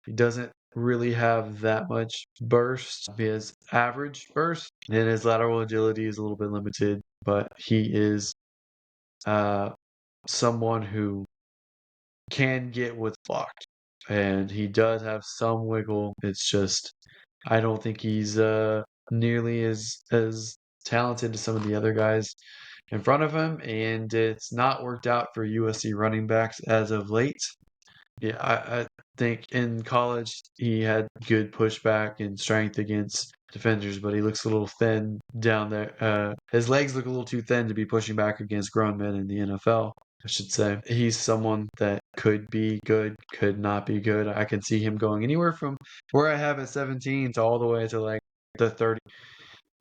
He doesn't really have that much burst. He has average burst, and his lateral agility is a little bit limited, but he is someone who can get what's blocked. And he does have some wiggle. It's just I don't think he's nearly as talented as some of the other guys in front of him, and it's not worked out for USC running backs as of late. Yeah, I think in college he had good pushback and strength against defenders, but he looks a little thin down there. His legs look a little too thin to be pushing back against grown men in the NFL, I should say. He's someone that could be good, could not be good. I can see him going anywhere from where I have at 17 to all the way to like the 30,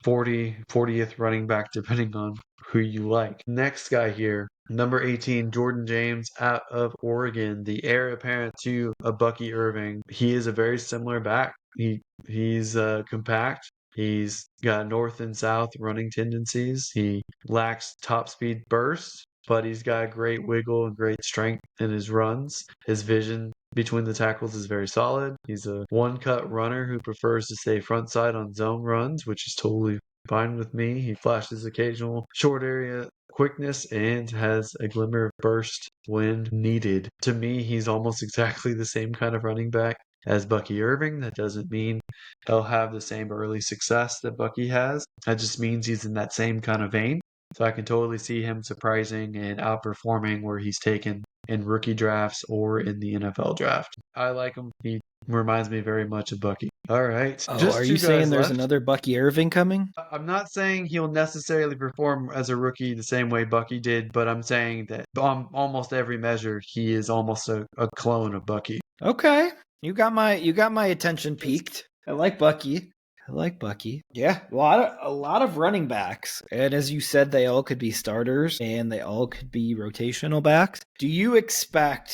40th running back, depending on who you like. Next guy here, number 18, Jordan James out of Oregon, the heir apparent to a Bucky Irving. He is a very similar back. He's compact. He's got north and south running tendencies. He lacks top speed burst, but he's got great wiggle and great strength in his runs. His vision between the tackles is very solid. He's a one-cut runner who prefers to stay front side on zone runs, which is totally fine with me. He flashes occasional short area quickness and has a glimmer of burst when needed. To me, he's almost exactly the same kind of running back as Bucky Irving. That doesn't mean he'll have the same early success that Bucky has. That just means he's in that same kind of vein. So I can totally see him surprising and outperforming where he's taken in rookie drafts or in the NFL draft. I like him. He reminds me very much of Bucky. All right. Oh, Just are two you saying guys there's left. another Bucky Irving coming? I'm not saying he'll necessarily perform as a rookie the same way Bucky did, but I'm saying that on almost every measure, he is almost a clone of Bucky. Okay. You got my attention peaked. I like Bucky. Yeah, a lot of running backs. And as you said, they all could be starters and they all could be rotational backs. Do you expect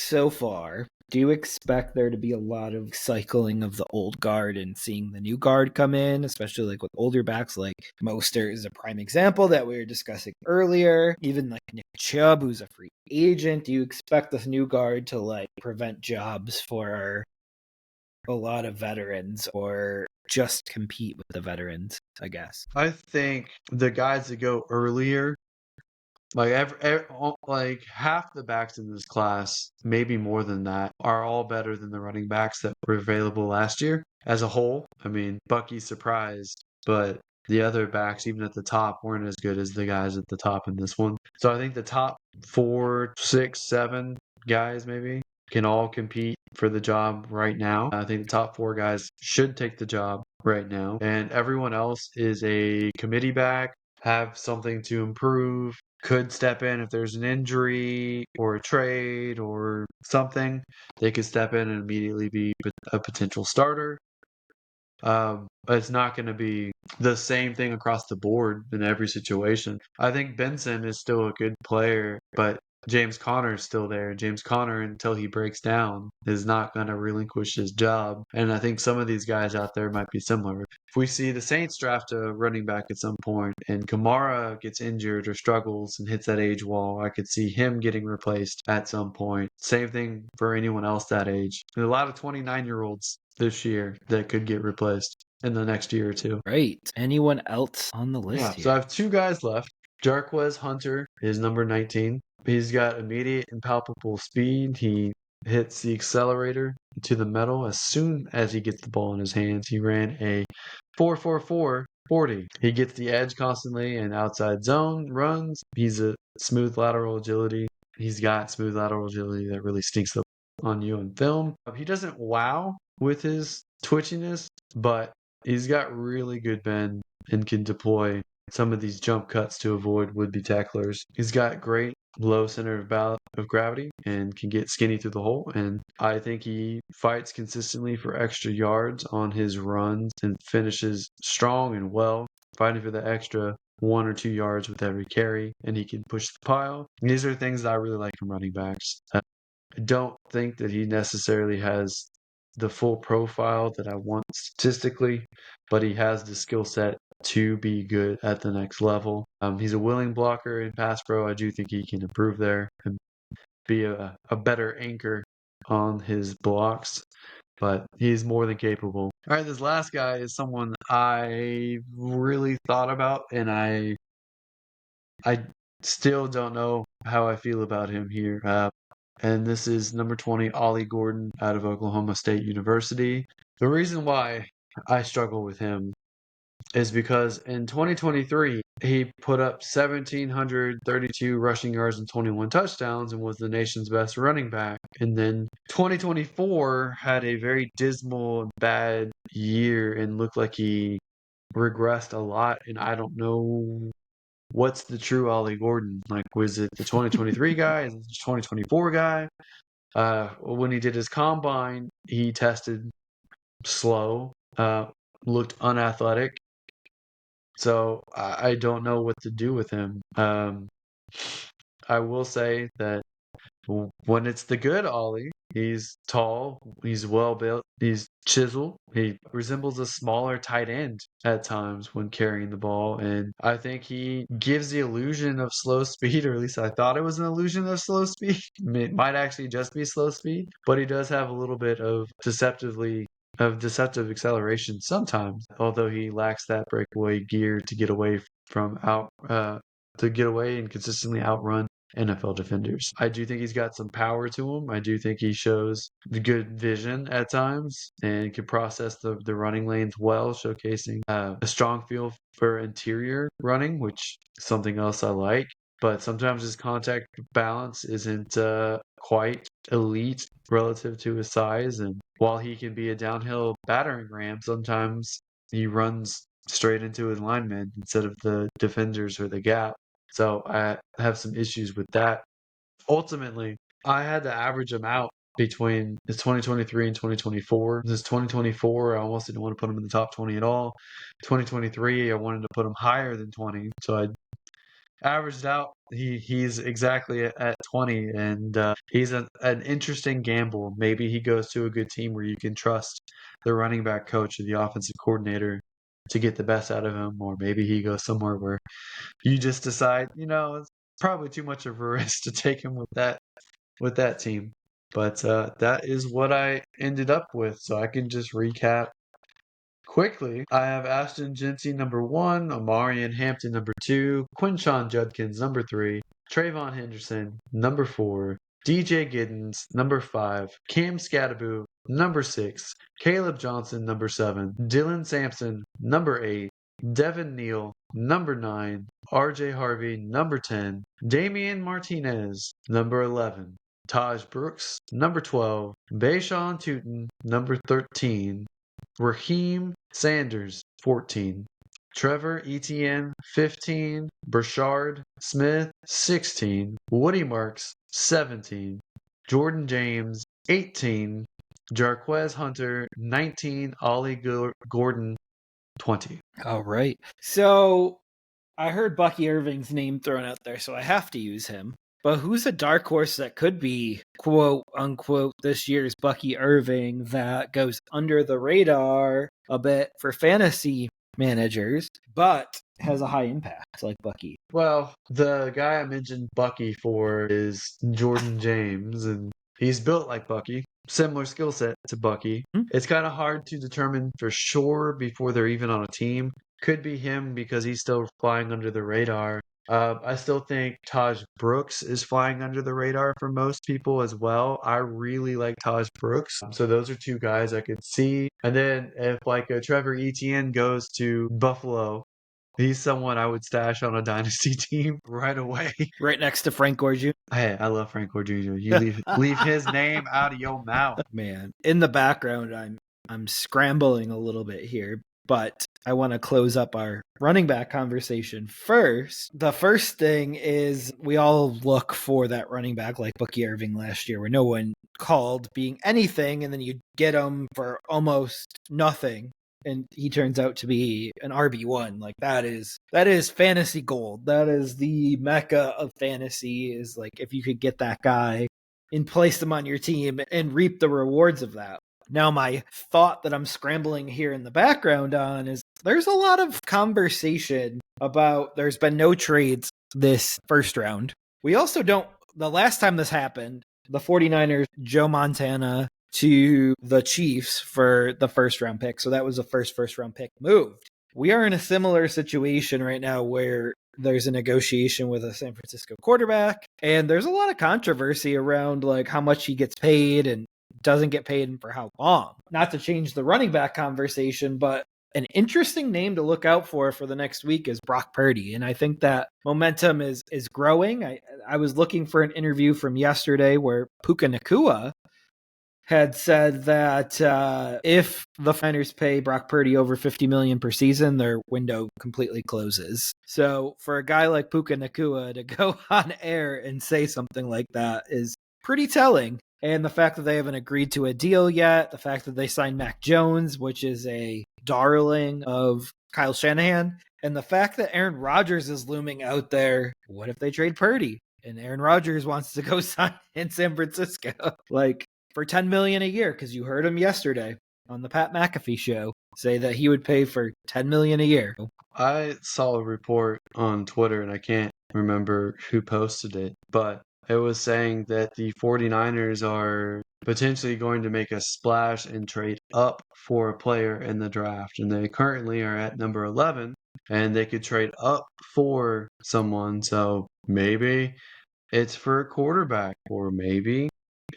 there to be a lot of cycling of the old guard and seeing the new guard come in, especially like with older backs like Mostert is a prime example that we were discussing earlier. Even like Nick Chubb, who's a free agent. Do you expect this new guard to like prevent jobs for a lot of veterans, or just compete with the veterans, I guess. I think the guys that go earlier, like half the backs in this class, maybe more than that, are all better than the running backs that were available last year as a whole. I mean, Bucky's surprised, but the other backs, even at the top, weren't as good as the guys at the top in this one. So I think the top 4, 6, 7 guys maybe can all compete for the job right now. I think the top 4 guys should take the job right now, and everyone else is a committee back, have something to improve, could step in if there's an injury or a trade or something. They could step in and immediately be a potential starter. But it's not going to be the same thing across the board in every situation. I think Benson is still a good player, but James Conner is still there. James Conner, until he breaks down, is not going to relinquish his job. And I think some of these guys out there might be similar. If we see the Saints draft a running back at some point and Kamara gets injured or struggles and hits that age wall, I could see him getting replaced at some point. Same thing for anyone else that age. There's a lot of 29-year-olds this year that could get replaced in the next year or two. Right. Anyone else on the list here? So I have 2 guys left. Jarquez Hunter is number 19. He's got immediate and palpable speed. He hits the accelerator to the metal as soon as he gets the ball in his hands. He ran a 4.44 40. He gets the edge constantly and outside zone runs. He's a smooth lateral agility. He's got smooth lateral agility that really stinks up on you in film. He doesn't wow with his twitchiness, but he's got really good bend and can deploy some of these jump cuts to avoid would-be tacklers. He's got great low center of gravity and can get skinny through the hole. And I think he fights consistently for extra yards on his runs and finishes strong and well, fighting for the extra 1 or 2 yards with every carry, and he can push the pile. And these are things that I really like from running backs. I don't think that he necessarily has the full profile that I want statistically, but he has the skill set to be good at the next level. He's a willing blocker in pass pro. I do think he can improve there and be a better anchor on his blocks, but he's more than capable. All right, this last guy is someone I really thought about, and I still don't know how I feel about him here. And this is number 20, Ollie Gordon out of Oklahoma State University. The reason why I struggle with him is because in 2023, he put up 1,732 rushing yards and 21 touchdowns and was the nation's best running back. And then 2024 had a very dismal, bad year and looked like he regressed a lot. And I don't know what's the true Ollie Gordon. Like, was it the 2023 guy? Is it the 2024 guy? When he did his combine, he tested slow, looked unathletic. So I don't know what to do with him. I will say that when it's the good Ollie, he's tall, he's well built, he's chiseled. He resembles a smaller tight end at times when carrying the ball, and I think he gives the illusion of slow speed, or at least I thought it was an illusion of slow speed. It might actually just be slow speed, but he does have a little bit of deceptive acceleration sometimes, although he lacks that breakaway gear to get away and consistently outrun NFL defenders. I do think he's got some power to him. I do think he shows the good vision at times and can process the running lanes well, showcasing a strong feel for interior running, which is something else I like. But sometimes his contact balance isn't quite elite relative to his size. And while he can be a downhill battering ram, sometimes he runs straight into his linemen instead of the defenders or the gap. So I have some issues with that. Ultimately, I had to average him out between his 2023 and 2024. This 2024, I almost didn't want to put him in the top 20 at all. 2023, I wanted to put him higher than 20. So I averaged out. He's exactly at 20, and he's an interesting gamble. Maybe he goes to a good team where you can trust the running back coach or the offensive coordinator to get the best out of him, or maybe he goes somewhere where you just decide, it's probably too much of a risk to take him with that team. But that is what I ended up with. So I can just recap Quickly, I have Ashton Genty number 1, Amarian Hampton number 2, Quinshon Judkins number 3, Trayvon Henderson number 4, DJ Giddens number 5, Cam Scattaboo number 6, Caleb Johnson number 7, Dylan Sampson number 8, Devin Neal number 9, RJ Harvey number 10, Damian Martinez number 11, Taj Brooks number 12, Bayshawn Tootin number 13, Raheem Sanders, 14. Trevor Etienne, 15. Brashard Smith, 16. Woody Marks, 17. Jordan James, 18. Jarquez Hunter, 19. Ollie Gordon, 20. All right. So I heard Bucky Irving's name thrown out there, so I have to use him. But who's a dark horse that could be, quote unquote, this year's Bucky Irving that goes under the radar a bit for fantasy managers, but has a high impact like Bucky? Well, the guy I mentioned Bucky for is Jordan James, and he's built like Bucky. Similar skill set to Bucky. It's kind of hard to determine for sure before they're even on a team. Could be him because he's still flying under the radar. I still think Taj Brooks is flying under the radar for most people as well. I really like Taj Brooks. So those are two guys I could see. And then if like a Trevor Etienne goes to Buffalo, he's someone I would stash on a dynasty team right away. Right next to Frank Gore Jr. Hey, I love Frank Gore Jr. You leave his name out of your mouth. Man, in the background, I'm scrambling a little bit here, but I want to close up our running back conversation first. The first thing is we all look for that running back like Bucky Irving last year where no one called being anything, and then you get him for almost nothing. And he turns out to be an RB1. Like that is fantasy gold. That is the mecca of fantasy, is like if you could get that guy and place them on your team and reap the rewards of that. Now, my thought that I'm scrambling here in the background on is there's a lot of conversation about there's been no trades this first round. We also don't, the last time this happened, the 49ers, Joe Montana to the Chiefs for the first round pick. So that was the first round pick moved. We are in a similar situation right now where there's a negotiation with a San Francisco quarterback, and there's a lot of controversy around like how much he gets paid and doesn't get paid and for how long. Not to change the running back conversation, but an interesting name to look out for the next week is Brock Purdy. And I think that momentum is growing. I was looking for an interview from yesterday where Puka Nacua had said that if the Niners pay Brock Purdy over $50 million per season, their window completely closes. So for a guy like Puka Nacua to go on air and say something like that is pretty telling. And the fact that they haven't agreed to a deal yet, the fact that they signed Mac Jones, which is a darling of Kyle Shanahan, and the fact that Aaron Rodgers is looming out there. What if they trade Purdy and Aaron Rodgers wants to go sign in San Francisco? Like for $10 million a year, because you heard him yesterday on the Pat McAfee show say that he would pay for $10 million a year. I saw a report on Twitter, and I can't remember who posted it, but it was saying that the 49ers are potentially going to make a splash and trade up for a player in the draft. And they currently are at number 11, and they could trade up for someone. So maybe it's for a quarterback, or maybe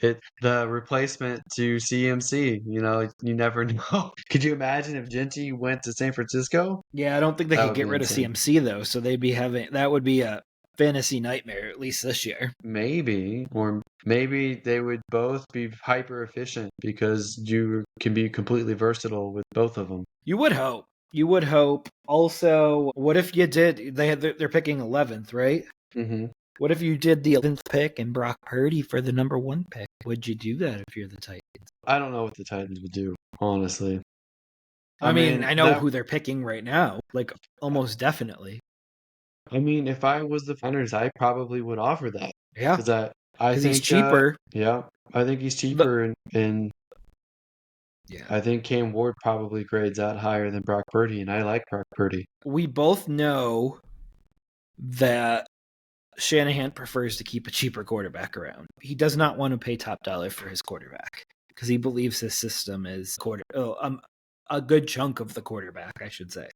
it's the replacement to CMC. You know, you never know. Could you imagine if Genty went to San Francisco? Yeah, I don't think they That could would get be rid of insane. CMC though. So they'd be that would be a fantasy nightmare, at least this year. Maybe, or maybe they would both be hyper efficient because you can be completely versatile with both of them. You would hope. You would hope. Also, what if you did? They're picking 11th, right? Mm-hmm. What if you did the 11th pick and Brock Purdy for the number 1 pick? Would you do that if you're the Titans? I don't know what the Titans would do, honestly. I mean, I know who they're picking right now, like almost definitely. I mean, if I was the Niners, I probably would offer that. Yeah, Because I because think he's cheaper. yeah, I think he's cheaper, and Yeah, I think Cam Ward probably grades out higher than Brock Purdy, and I like Brock Purdy. we both know that Shanahan prefers to keep a cheaper quarterback around. He does not want to pay top dollar for his quarterback because he believes his system is a good chunk of the quarterback, I should say.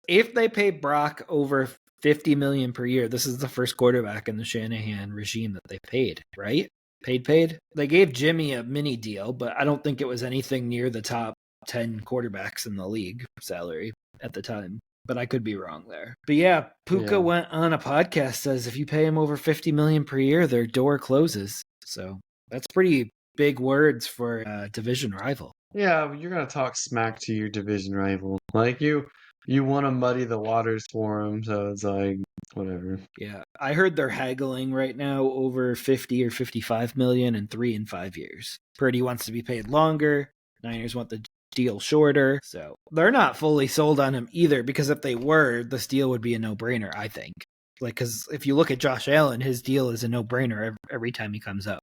If they pay Brock over $50 million per year, this is the first quarterback in the Shanahan regime that they paid, right? Paid. They gave Jimmy a mini deal, but I don't think it was anything near the top 10 quarterbacks in the league salary at the time. But I could be wrong there. But yeah, Puka went on a podcast, says if you pay him over $50 million per year, their door closes. So that's pretty big words for a division rival. Yeah, you're gonna talk smack to your division rival. Like you want to muddy the waters for him, so it's like whatever. Yeah, I heard they're haggling right now over 50 or 55 million in 3 and 5 years. Purdy wants to be paid longer. Niners want the deal shorter. So they're not fully sold on him either, because if they were, this deal would be a no-brainer, I think. Like, because if you look at Josh Allen, his deal is a no-brainer every time he comes up.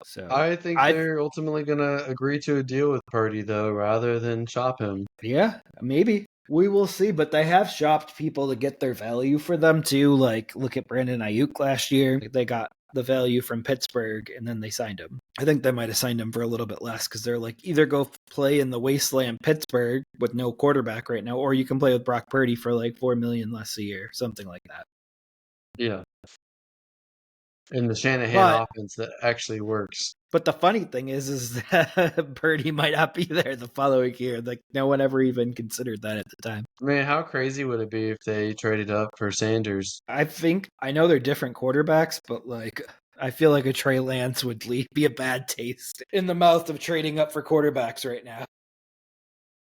So I think they're ultimately gonna agree to a deal with Purdy though, rather than shop him. Yeah, maybe. We will see, but they have shopped people to get their value for them too. Like, look at Brandon Ayuk last year. They got the value from Pittsburgh, and then they signed him. I think they might have signed him for a little bit less, because they're like, either go play in the wasteland Pittsburgh with no quarterback right now, or you can play with Brock Purdy for like $4 million less a year, something like that. Yeah. In the Shanahan offense that actually works. But the funny thing is that Purdy might not be there the following year. Like, no one ever even considered that at the time. Man, how crazy would it be if they traded up for Sanders? I know they're different quarterbacks, but like, I feel like a Trey Lance would be a bad taste in the mouth of trading up for quarterbacks right now.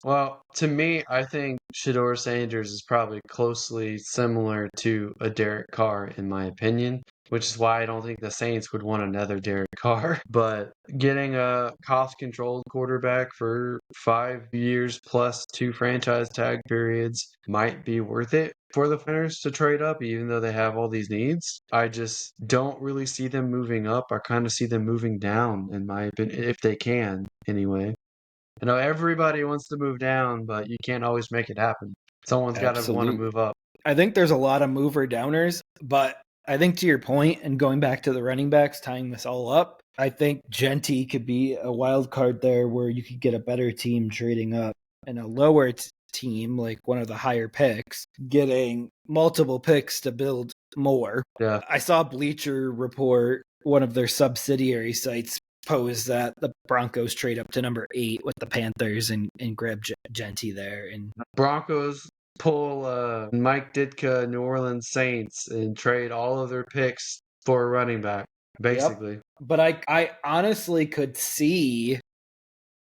Well, to me, I think Shedeur Sanders is probably closely similar to a Derek Carr, in my opinion, which is why I don't think the Saints would want another Derek Carr. But getting a cost-controlled quarterback for 5 years plus 2 franchise tag periods might be worth it for the Niners to trade up, even though they have all these needs. I just don't really see them moving up. I kind of see them moving down, in my opinion, if they can, anyway. I know everybody wants to move down, but you can't always make it happen. Someone's got to want to move up. I think there's a lot of mover downers, but I think to your point, and going back to the running backs, tying this all up, I think Genty could be a wild card there, where you could get a better team trading up, and a lower team, like one of the higher picks, getting multiple picks to build more. Yeah. I saw Bleacher Report, one of their subsidiary sites, pose that the Broncos trade up to number 8 with the Panthers and grab Genty there. And Broncos pull Mike Ditka, New Orleans Saints, and trade all of their picks for a running back, basically. Yep. But I honestly could see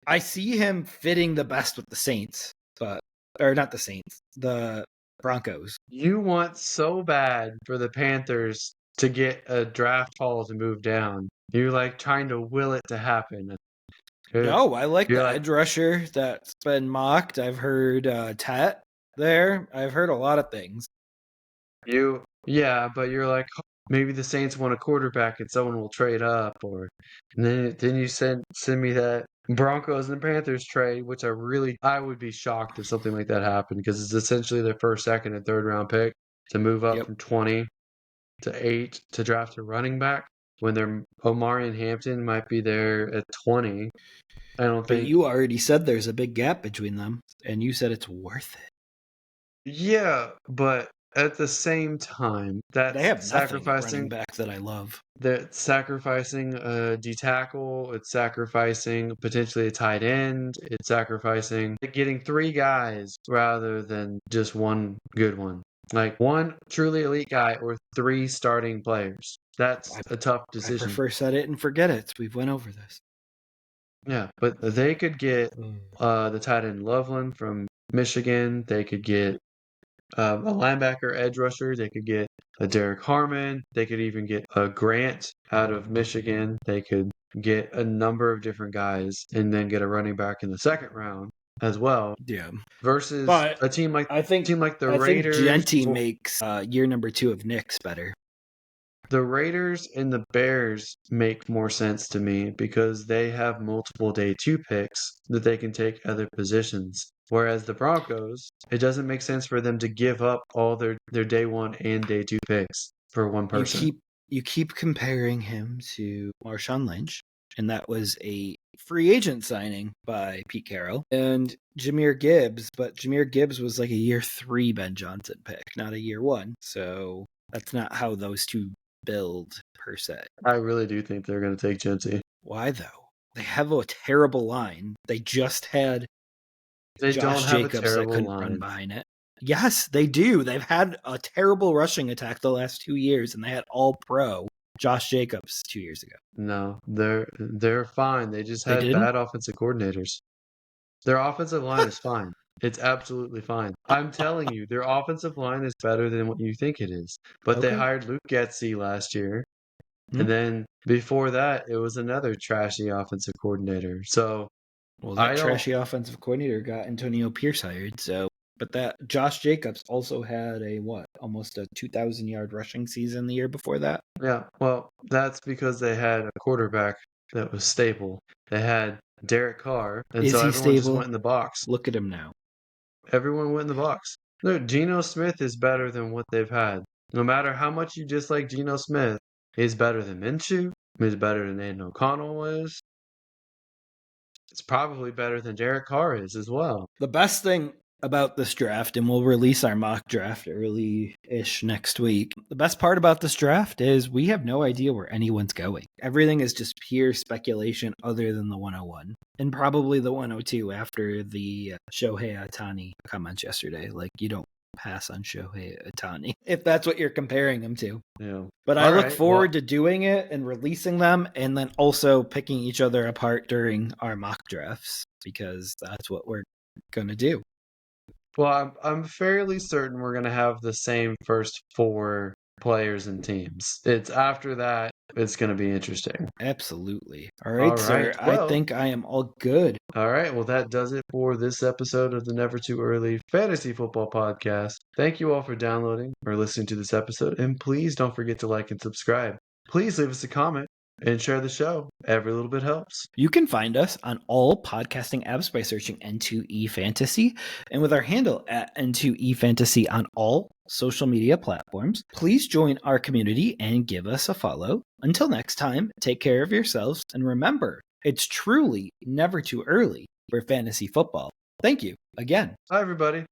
him fitting the best with the Saints, or not the Saints, the Broncos. You want so bad for the Panthers to get a draft haul to move down. You're like trying to will it to happen. No, I like the edge rusher that's been mocked. I've heard Tet there. I've heard a lot of things. Yeah, but you're like, maybe the Saints want a quarterback and someone will trade up, and then you send me that Broncos and Panthers trade, which I would be shocked if something like that happened, because it's essentially their first, second, and third round pick to move up from 20 to 8 to draft a running back, when their Omarion Hampton might be there at 20. I don't think. But you already said there's a big gap between them, and you said it's worth it. Yeah, but at the same time, that's they have sacrificing running back that I love. That's sacrificing a D tackle. It's sacrificing potentially a tight end. It's sacrificing getting 3 guys rather than just one good one. Like 1 truly elite guy or 3 starting players. That's a tough decision. I prefer set it and forget it. We've went over this. Yeah, but they could get the tight end Loveland from Michigan. They could get a linebacker edge rusher. They could get a Derek Harmon. They could even get a Grant out of Michigan. They could get a number of different guys and then get a running back in the second round as well. Yeah. Versus a team like the Raiders. I think Genty makes year number 2 of Knicks better. The Raiders and the Bears make more sense to me because they have multiple day 2 picks that they can take other positions. Whereas the Broncos, it doesn't make sense for them to give up all their day 1 and day 2 picks for one person. You keep comparing him to Marshawn Lynch. and that was a free agent signing by Pete Carroll and Jahmyr Gibbs, but Jahmyr Gibbs was like a year 3 Ben Johnson pick, not a year 1. So that's not how those two build per se. I really do think they're going to take Cincy. Why though? They have a terrible line. They just had They Josh don't have Jacobs a terrible that couldn't line. run behind it. Yes, they do. They've had a terrible rushing attack the last 2 years, and they had all pro Josh Jacobs 2 years ago. No, they're fine. They just They had didn't? bad offensive coordinators. Their offensive line is fine. It's absolutely fine. I'm telling you, their offensive line is better than what you think it is. But they Okay. hired Luke Getsy last year. Hmm. And then before that, it was another trashy offensive coordinator. So Well, I that don't- trashy offensive coordinator got Antonio Pierce hired, but that Josh Jacobs also had almost a 2,000-yard rushing season the year before that. Yeah, well, that's because they had a quarterback that was stable. They had Derek Carr, and Is so he everyone just stable? went in the box. Look at him now. Everyone went in the box. No, Geno Smith is better than what they've had. No matter how much you dislike Geno Smith, he's better than Minshew. He's better than Aiden O'Connell is. It's probably better than Derek Carr is as well. The best thing about this draft, and we'll release our mock draft early-ish next week. The best part about this draft is we have no idea where anyone's going. Everything is just pure speculation other than the 101. And probably the 102 after the Shohei Ohtani comments yesterday. Like, you don't pass on Shohei Ohtani, if that's what you're comparing him to. Yeah. But I look forward to doing it and releasing them, and then also picking each other apart during our mock drafts, because that's what we're going to do. Well, I'm fairly certain we're going to have the same first 4 players and teams. It's after that, it's going to be interesting. Absolutely. All right, sir. Well, I think I am all good. All right. Well, that does it for this episode of the Never Too Early Fantasy Football Podcast. Thank you all for downloading or listening to this episode. And please don't forget to like and subscribe. Please leave us a comment and share the show. Every little bit helps. You can find us on all podcasting apps by searching N2E Fantasy and with our handle at N2E Fantasy on all social media platforms. Please join our community and give us a follow. Until next time, take care of yourselves and remember, it's truly never too early for fantasy football. Thank you again. Bye, everybody.